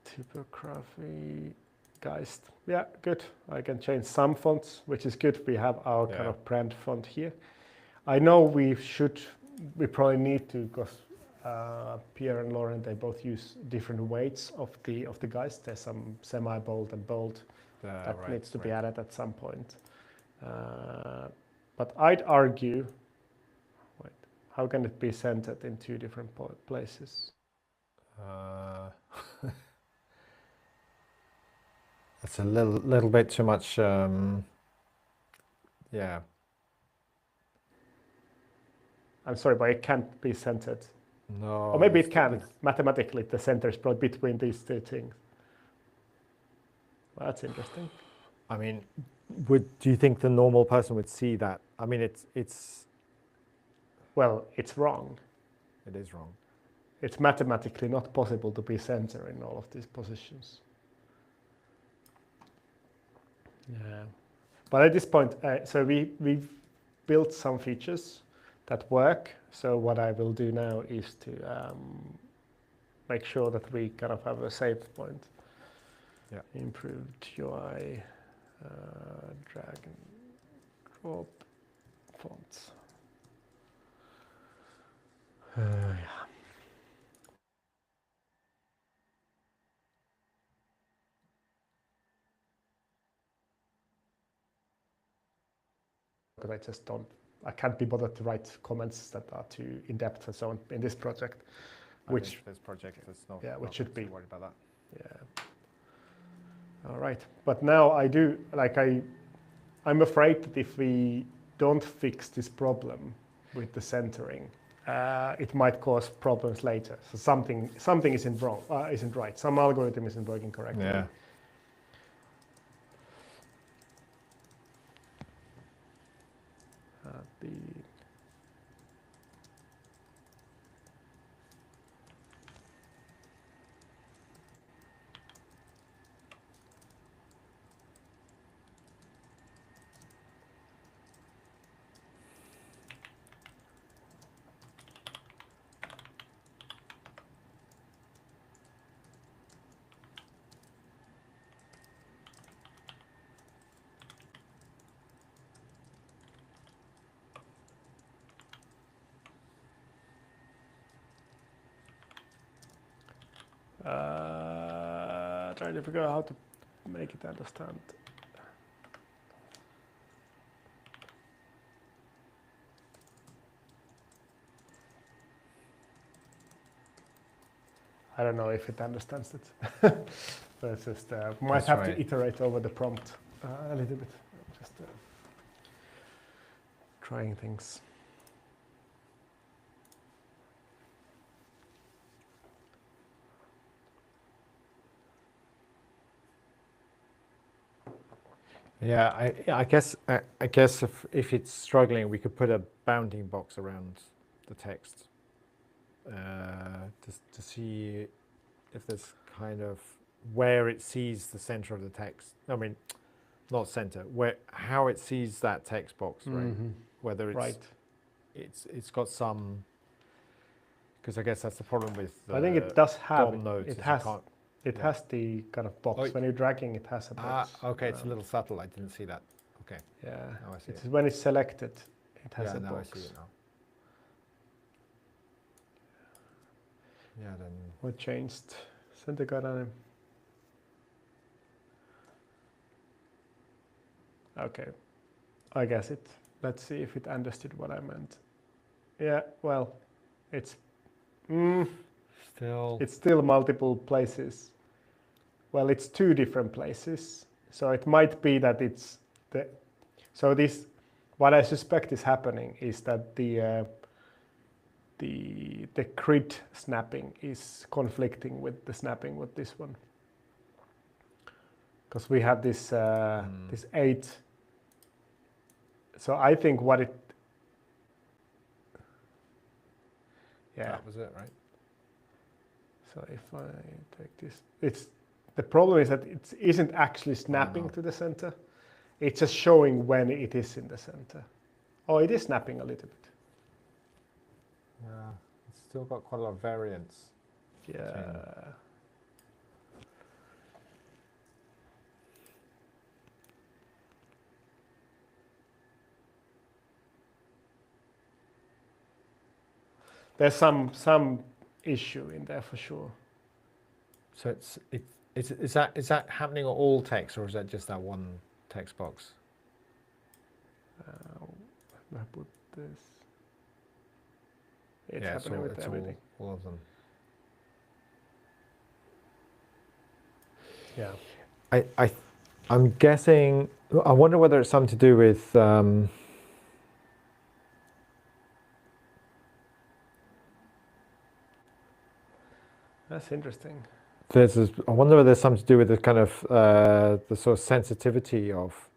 Typography, Geist. Yeah, good. I can change some fonts, which is good. We have our kind of brand font here. I know we probably need to, because Pierre and Lauren, they both use different weights of the Geist. There's some semi-bold and bold that needs to be added at some point. But I'd argue, how can it be centered in two different places? That's a little bit too much. I'm sorry, but it can't be centered. No. Or maybe it can. Mathematically, the center is brought between these two things. Well, that's interesting. I mean, do you think the normal person would see that? I mean, it's. Well, it's wrong. It is wrong. It's mathematically not possible to be center in all of these positions. Yeah. But at this point, so we've built some features that work. So what I will do now is to make sure that we kind of have a save point. Yeah. Improved UI, drag and drop fonts. Because I can't be bothered to write comments that are too in-depth and so on in this project. This project is not. Yeah, which should be worried about that. Yeah. All right, but now I do I'm afraid that if we don't fix this problem with the centering, it might cause problems later. So something isn't wrong, isn't right. Some algorithm isn't working correctly. Yeah. Trying to figure out how to make it understand. I don't know if it understands it. But it's just might have to iterate over the prompt a little bit. Just trying things. Yeah, I guess if it's struggling, we could put a bounding box around the text to see if there's kind of where it sees the center of the text. I mean, not center, how it sees that text box, right? Mm-hmm. Whether it's it's got some, because I guess that's the problem with I think it does have nodes. It has the kind of box. When you're dragging, it has a box. Okay, it's a little subtle. I didn't see that. Okay. Yeah. Now I see it. When it's selected, it has a now box. I see it now. Yeah, then. What changed? Center guideline. Okay. I guess it. Let's see if it understood what I meant. Yeah, well, it's. It's still multiple places. Well, it's two different places. So it might be that it's what I suspect is happening is that the grid snapping is conflicting with the snapping with this one. Because we have this this 8. So I think what it. Yeah. That was it, right? So if I take this, the problem is that it isn't actually snapping to the center. It's just showing when it is in the center. Oh, it is snapping a little bit. Yeah, it's still got quite a lot of variance. Yeah. There's some issue in there for sure. So is that happening on all text, or is that just that one text box? I put this. It's happening with everything. All of them. Yeah. I'm guessing. I wonder whether it's something to do with. That's interesting. I wonder whether there's something to do with the kind of the sort of sensitivity of.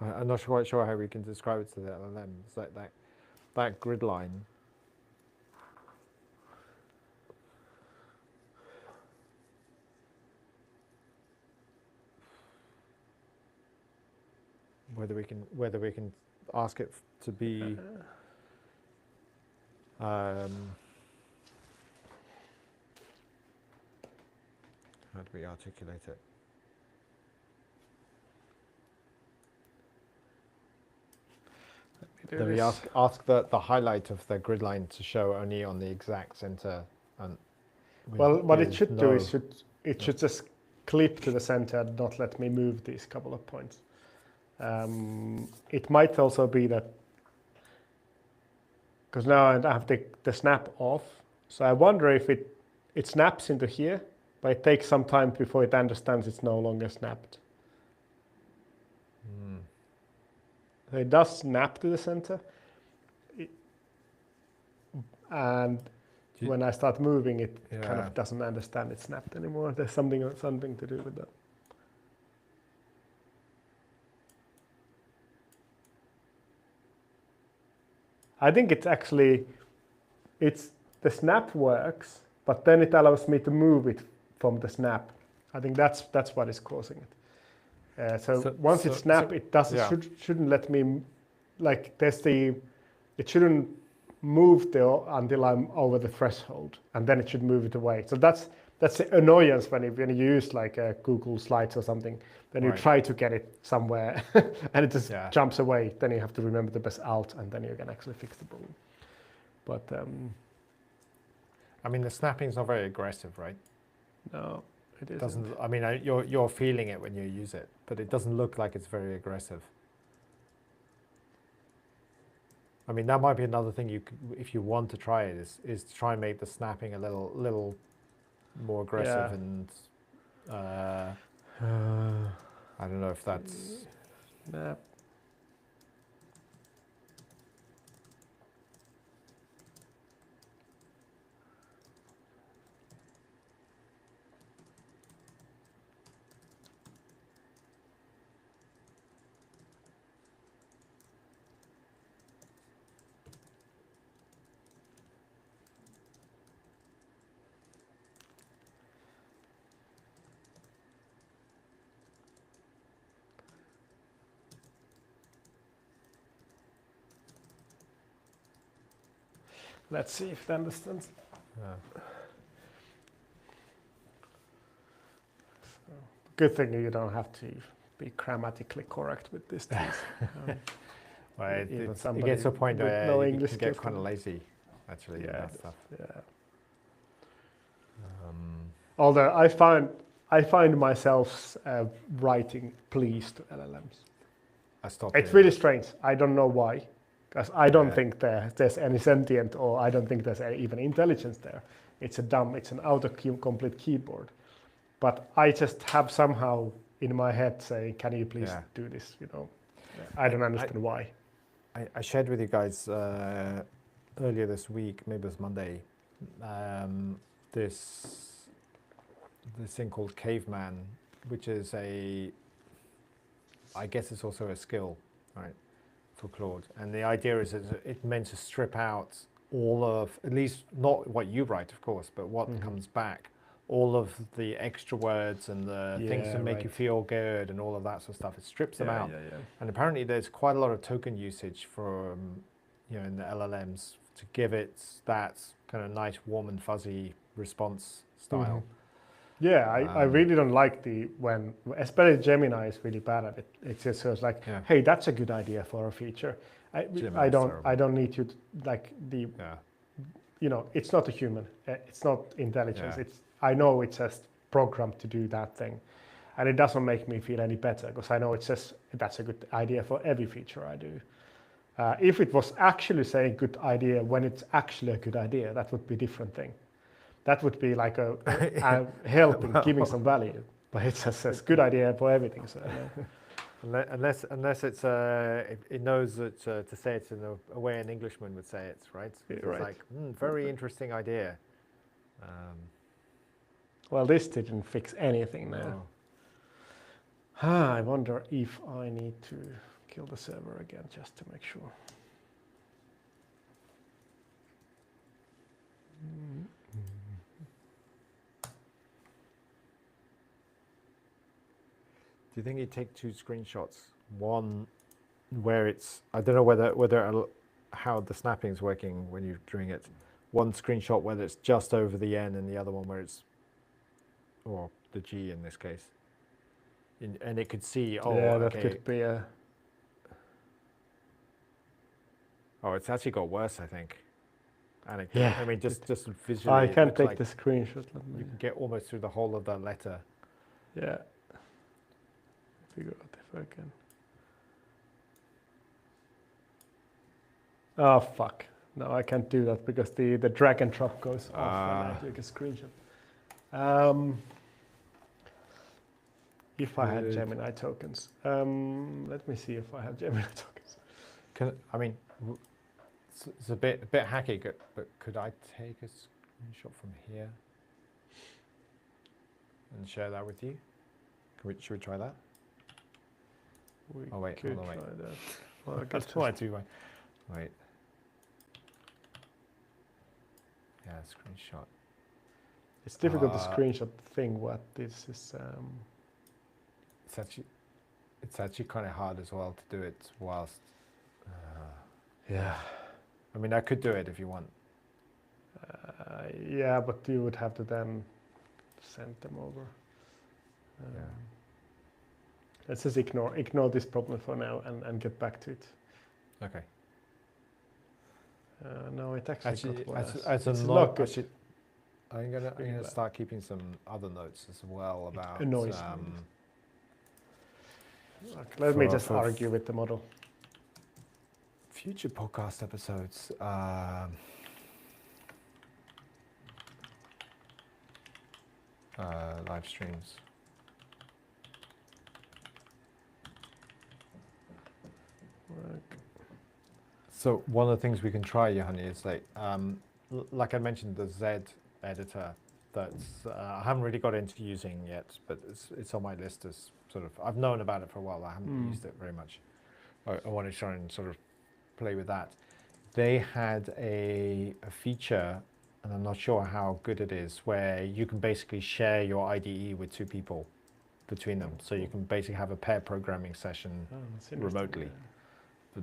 I'm not quite sure how we can describe it to the LLM. It's like that grid line. Whether we can ask it to be. How do we articulate it? Then we ask the highlight of the grid line to show only on the exact center. And well, what it should do is it should just clip to the center and not let me move these couple of points. It might also be that because now I have the snap off, so I wonder if it snaps into here. But it takes some time before it understands it's no longer snapped. So it does snap to the center. And when I start moving, it kind of doesn't understand it's snapped anymore. There's something to do with that. I think it's the snap works, but then it allows me to move it from the snap. I think that's what is causing it. So once it snaps, it shouldn't let me, like it shouldn't move until I'm over the threshold, and then it should move it away. So that's the annoyance when you use like Google Slides or something. Then you try to get it somewhere, and it just jumps away. Then you have to remember to press Alt, and then you can actually fix the problem. But I mean, the snapping's not very aggressive, right? No, it isn't. Doesn't. I mean, you're feeling it when you use it, but it doesn't look like it's very aggressive. I mean, that might be another thing you could, if you want to try it, is to try and make the snapping a little more aggressive, and I don't know if that's. Nah. Let's see if it understands. So, good thing you don't have to be grammatically correct with this thing. Well, it gets to a point where no you English can get kind of lazy, actually. Yeah, that stuff. Yeah. Although I find myself writing please to LLMs. I stopped. It's really strange. I don't know why. Because I don't think there's any sentient, or I don't think there's even intelligence there. It's an autocomplete keyboard. But I just have somehow in my head saying, can you please do this? You know, I don't understand why. I shared with you guys earlier this week, maybe it was Monday, this thing called Caveman, which is I guess it's also a skill, right? For Claude, and the idea is it's meant to strip out all of, at least not what you write, of course, but what comes back, all of the extra words and the things to make you feel good and all of that sort of stuff. It strips them out, and apparently there's quite a lot of token usage from, in the LLMs to give it that kind of nice, warm and fuzzy response style. Yeah, I really don't like when especially Gemini is really bad at it. It just says like, hey, that's a good idea for a feature. I don't need you to, like it's not a human. It's not intelligence. I know it's just programmed to do that thing, and it doesn't make me feel any better because I know it says that's a good idea for every feature I do. If it was actually saying good idea when it's actually a good idea, that would be a different thing. That would be like a helping, giving some value. But it just says good idea for everything. So, unless it's it knows that to say it in a way an Englishman would say it, right? It's like very interesting idea. Well, this didn't fix anything now. I wonder if I need to kill the server again just to make sure. Do you think you take two screenshots? One where it's, I don't know whether how the snapping is working when you're doing it. One screenshot whether it's just over the N, and the other one where it's, or the G in this case. And it could see, that could be a... Oh, it's actually got worse, I think. And I mean, just visually. I can't take the screenshot. You can get almost through the whole of the letter. Yeah. Figure out if I can. Oh fuck! No, I can't do that because the drag and drop goes off when I take a screenshot. If I had Gemini tokens, let me see if I have Gemini tokens. It's a bit hacky, but could I take a screenshot from here and share that with you? Should we try that? We could try that. Well, that's why I do. Wait. Yeah, screenshot. It's difficult to screenshot the thing. What this is. It's actually kind of hard as well to do it whilst. Yeah. I mean, I could do it if you want. Yeah, but you would have to then send them over. Let's just ignore this problem for now and get back to it. Okay. No, it actually got worse. As a it's not good. I'm gonna start keeping some other notes as well about noise. Let me just argue with the model. Future podcast episodes. Live streams. So one of the things we can try, Juhani, is like I mentioned, the Z editor that's I haven't really got into using yet, but it's on my list as sort of, I've known about it for a while. I haven't used it very much. I want to try and sort of play with that. They had a feature, and I'm not sure how good it is, where you can basically share your IDE with two people between them. So you can basically have a pair programming session remotely. Yeah.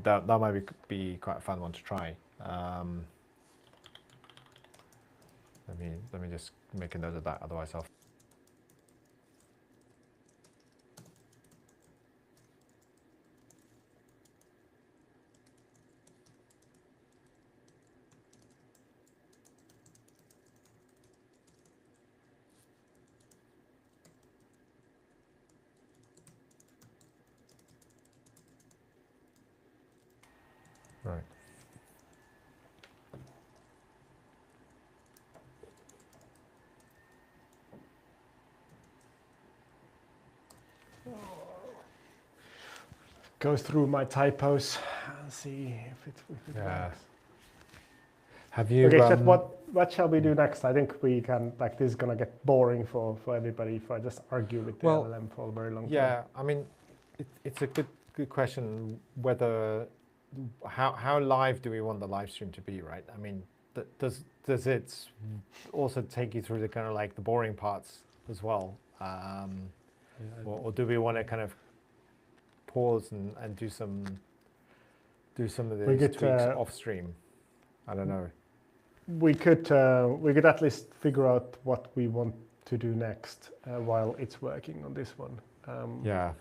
But that might be quite a fun one to try. Let me just make a note of that, otherwise I'll. Right. Go through my typos and see if it works. Have you? Okay, Chet, what shall we do next? I think we can, like, this is gonna get boring for everybody if I just argue with the LLM for a very long time. Yeah, I mean, it's a good question whether how live do we want the live stream to be, right? I mean, does it also take you through the kind of like the boring parts as well, or do we want to kind of pause and do some of these tweaks off stream? I don't know. We could at least figure out what we want to do next while it's working on this one. Yeah.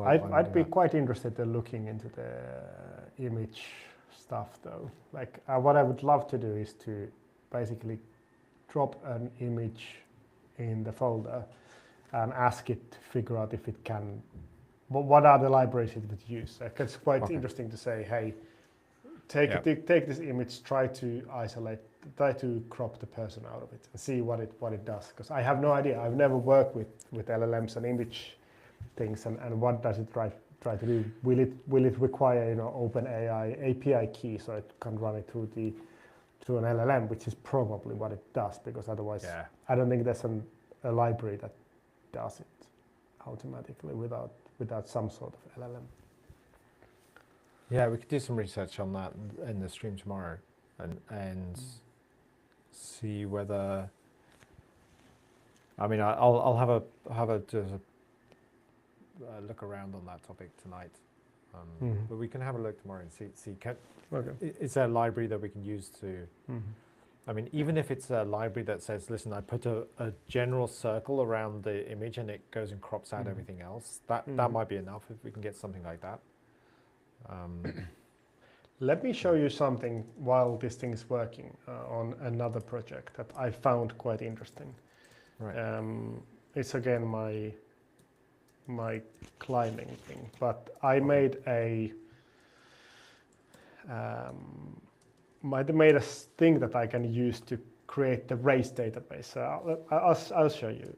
I'd be quite interested in looking into the image stuff though. Like what I would love to do is to basically drop an image in the folder and ask it to figure out if it can, what are the libraries it would use. Like, it's quite interesting to say, hey, take this image, try to isolate, try to crop the person out of it and see what it does. Because I have no idea. I've never worked with LLMs and image things, and what does it try to do? Will it require OpenAI API key so it can run it through an LLM, which is probably what it does, because otherwise I don't think there's a library that does it automatically without some sort of LLM. Yeah, we could do some research on that in the stream tomorrow, and see whether. I mean, I'll have a look around on that topic tonight, but we can have a look tomorrow and see. Is there a library that we can use to? I mean, even if it's a library that says, listen, I put a general circle around the image and it goes and crops out everything else, that might be enough if we can get something like that. Let me show you something while this thing is working on another project that I found quite interesting. Right. It's again my climbing thing, but I made made a thing that I can use to create the race database. So I'll show you.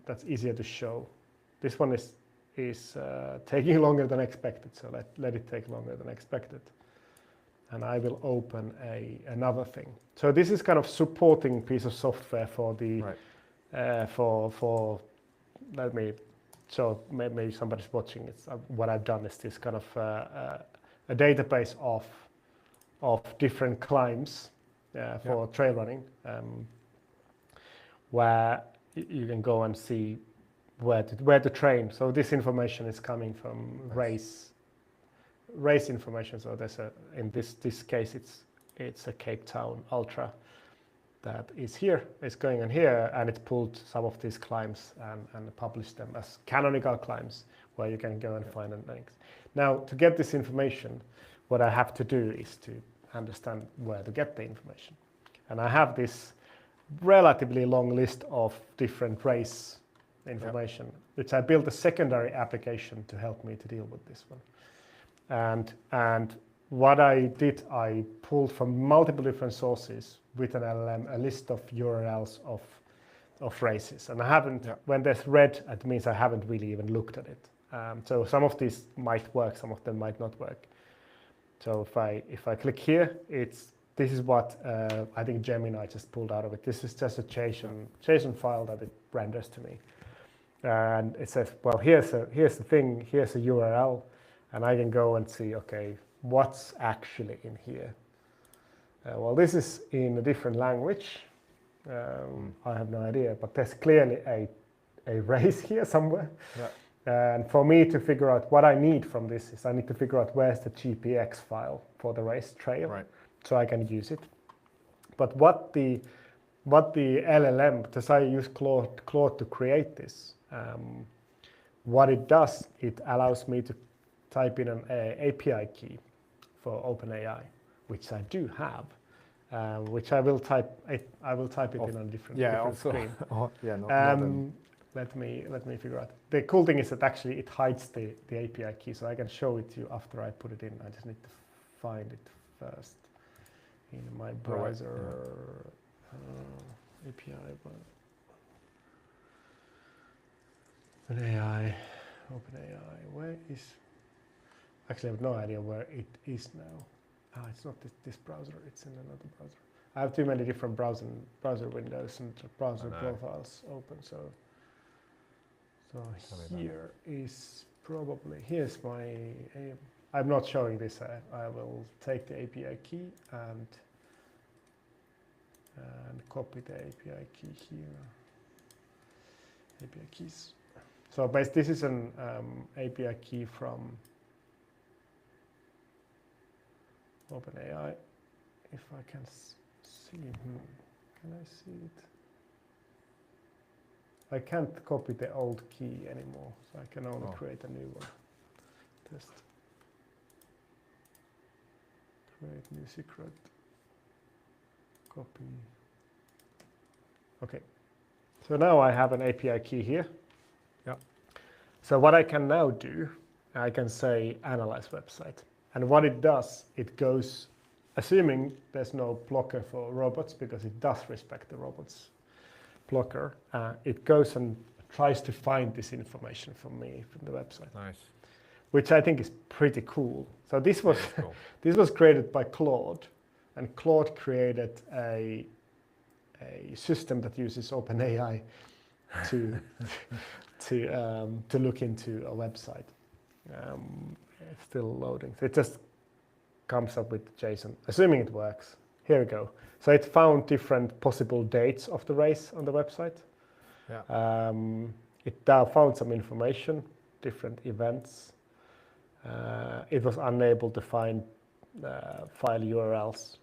That's easier to show. This one is taking longer than expected, so let it take longer than expected. And I will open another thing. So this is kind of supporting piece of software for the for let me. So maybe somebody's watching it. What I've done is this kind of a database of different climbs for trail running, where you can go and see where to train. So this information is coming from race information. So there's in this case it's a Cape Town Ultra that is here. It's going on here, and it's pulled some of these climbs and published them as canonical climbs where you can go and find the links. Now, to get this information, what I have to do is to understand where to get the information. And I have this relatively long list of different race information, which I built a secondary application to help me to deal with this one. And what I did, I pulled from multiple different sources with an LLM a list of URLs of races. And I haven't, when there's red, it means I haven't really even looked at it. So some of these might work, some of them might not work. So if I click here, this is what I think Gemini just pulled out of it. This is just a JSON file that it renders to me. And it says, well, here's the thing, here's a URL, and I can go and see, okay, what's actually in here? Well, this is in a different language. I have no idea, but there's clearly a race here somewhere. Yeah. And for me to figure out what I need from this is I need to figure out where's the GPX file for the race trail, so I can use it. But what the LLM, because I use Claude to create this, what it does, it allows me to type in an API key for OpenAI, which I do have, which I will type it in on a different screen. Let me figure out. The cool thing is that actually it hides the API key, so I can show it to you after I put it in. I just need to find it first in my browser. API, OpenAI, where is? Actually, I have no idea where it is now. It's not this browser, it's in another browser. I have too many different browser windows and browser profiles open, so here is probably, here's my, I'm not showing this, I will take the API key and copy the API key here, API keys. So basically this is an API key from OpenAI. If I can see, can I see it? I can't copy the old key anymore, so I can only create a new one. Test. Create new secret. Copy. Okay. So now I have an API key here. Yeah. So what I can now do, I can say analyze website. And what it does, it goes, assuming there's no blocker for robots, because it does respect the robots blocker, it goes and tries to find this information from me from the website. Nice. Which I think is pretty cool. So this was cool. This was created by Claude, and Claude created a system that uses OpenAI to look into a website. It's still loading. So it just comes up with JSON, assuming it works. Here we go. So it found different possible dates of the race on the website. Yeah. It found some information, different events. It was unable to find file URLs.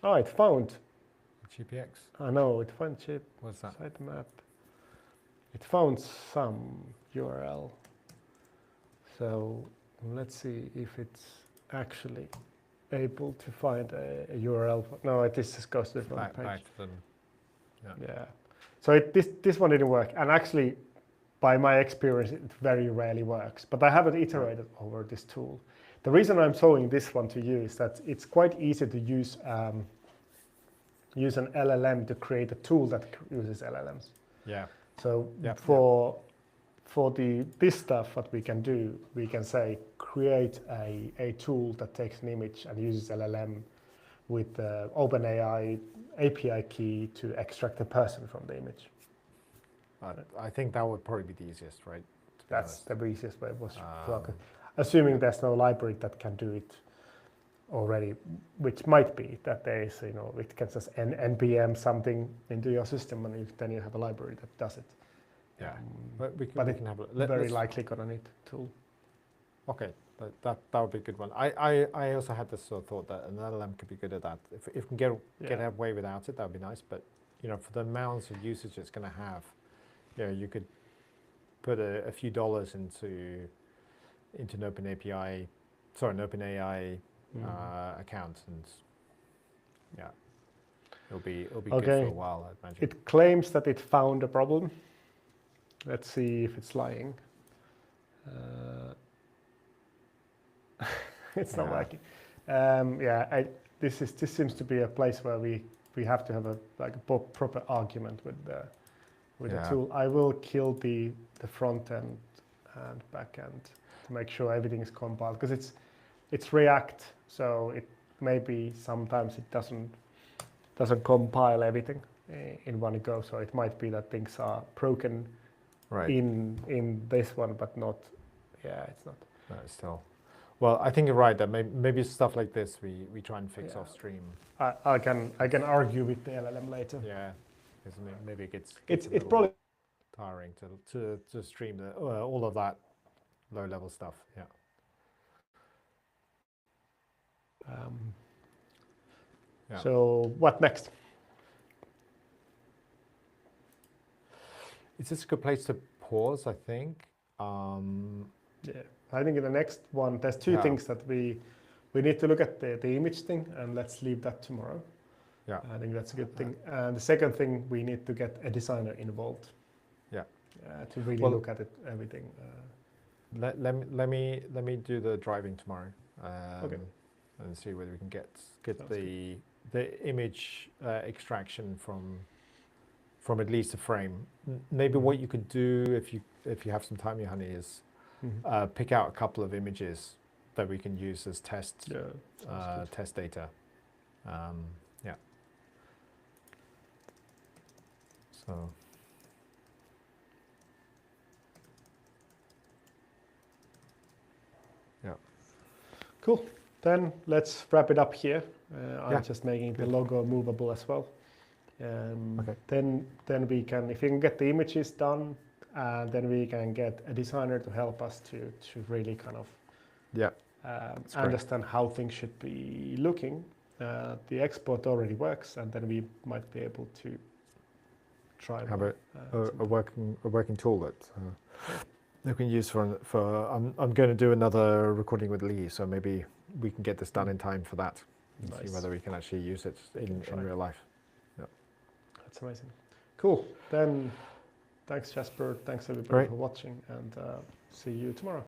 Oh, it found GPX. Oh no, it found What's that? sitemap. It found some URL. So let's see if it's actually able to find a URL. No, this just goes to the front page. Back to the, yeah. So this one didn't work, and actually, by my experience, it very rarely works. But I haven't iterated over this tool. The reason I'm showing this one to you is that it's quite easy to use an LLM to create a tool that uses LLMs. Yeah. So for this stuff, what we can do, we can say create a tool that takes an image and uses LLM with the OpenAI API key to extract the person from the image. I think that would probably be the easiest, right? That's the easiest way. Assuming there's no library that can do it already, which might be that there is, it can just npm something into your system, and then you have a library that does it. Yeah, but we can have a very likely gonna need a tool. Okay, that would be a good one. I also had this sort of thought that an LLM could be good at that. If we can get away without it, that would be nice. But for the amounts of usage it's going to have, you could put a few dollars into an OpenAI account, and it'll be good for a while, I imagine. It claims that it found a problem. Let's see if it's lying. It's not working. This seems to be a place where we have to have a proper argument with the tool. I will kill the front end and back end to make sure everything is compiled, because it's React, so it maybe sometimes it doesn't compile everything in one go. So it might be that things are broken in this one, but not. Yeah, it's not. No, still. Well, I think you're right that maybe stuff like this we try and fix off stream. I can argue with the LLM later. Yeah, because maybe it gets it's probably tiring to stream all of that low level stuff. Yeah. So what next? It's just a good place to pause, I think. I think in the next one, there's two things that we need to look at the image thing, and let's leave that tomorrow. Yeah, I think that's a good thing. And the second thing, we need to get a designer involved. Yeah, to really look at it, everything. Let me do the driving tomorrow. And see whether we can get the image extraction from at least a frame. Maybe what you could do if you have some time, Juhani, is pick out a couple of images that we can use as test data. So. Yeah. Cool. Then let's wrap it up here. I'm just making the logo movable as well. Then we can, if you can get the images done, then we can get a designer to help us to really kind of understand how things should be looking. The export already works, and then we might be able to try have a working tool that you can use for. I'm going to do another recording with Lee, so maybe we can get this done in time for that. See whether we can actually use it in real life. Yeah. That's amazing. Cool. Then thanks, Jasper. Thanks everybody for watching, and see you tomorrow.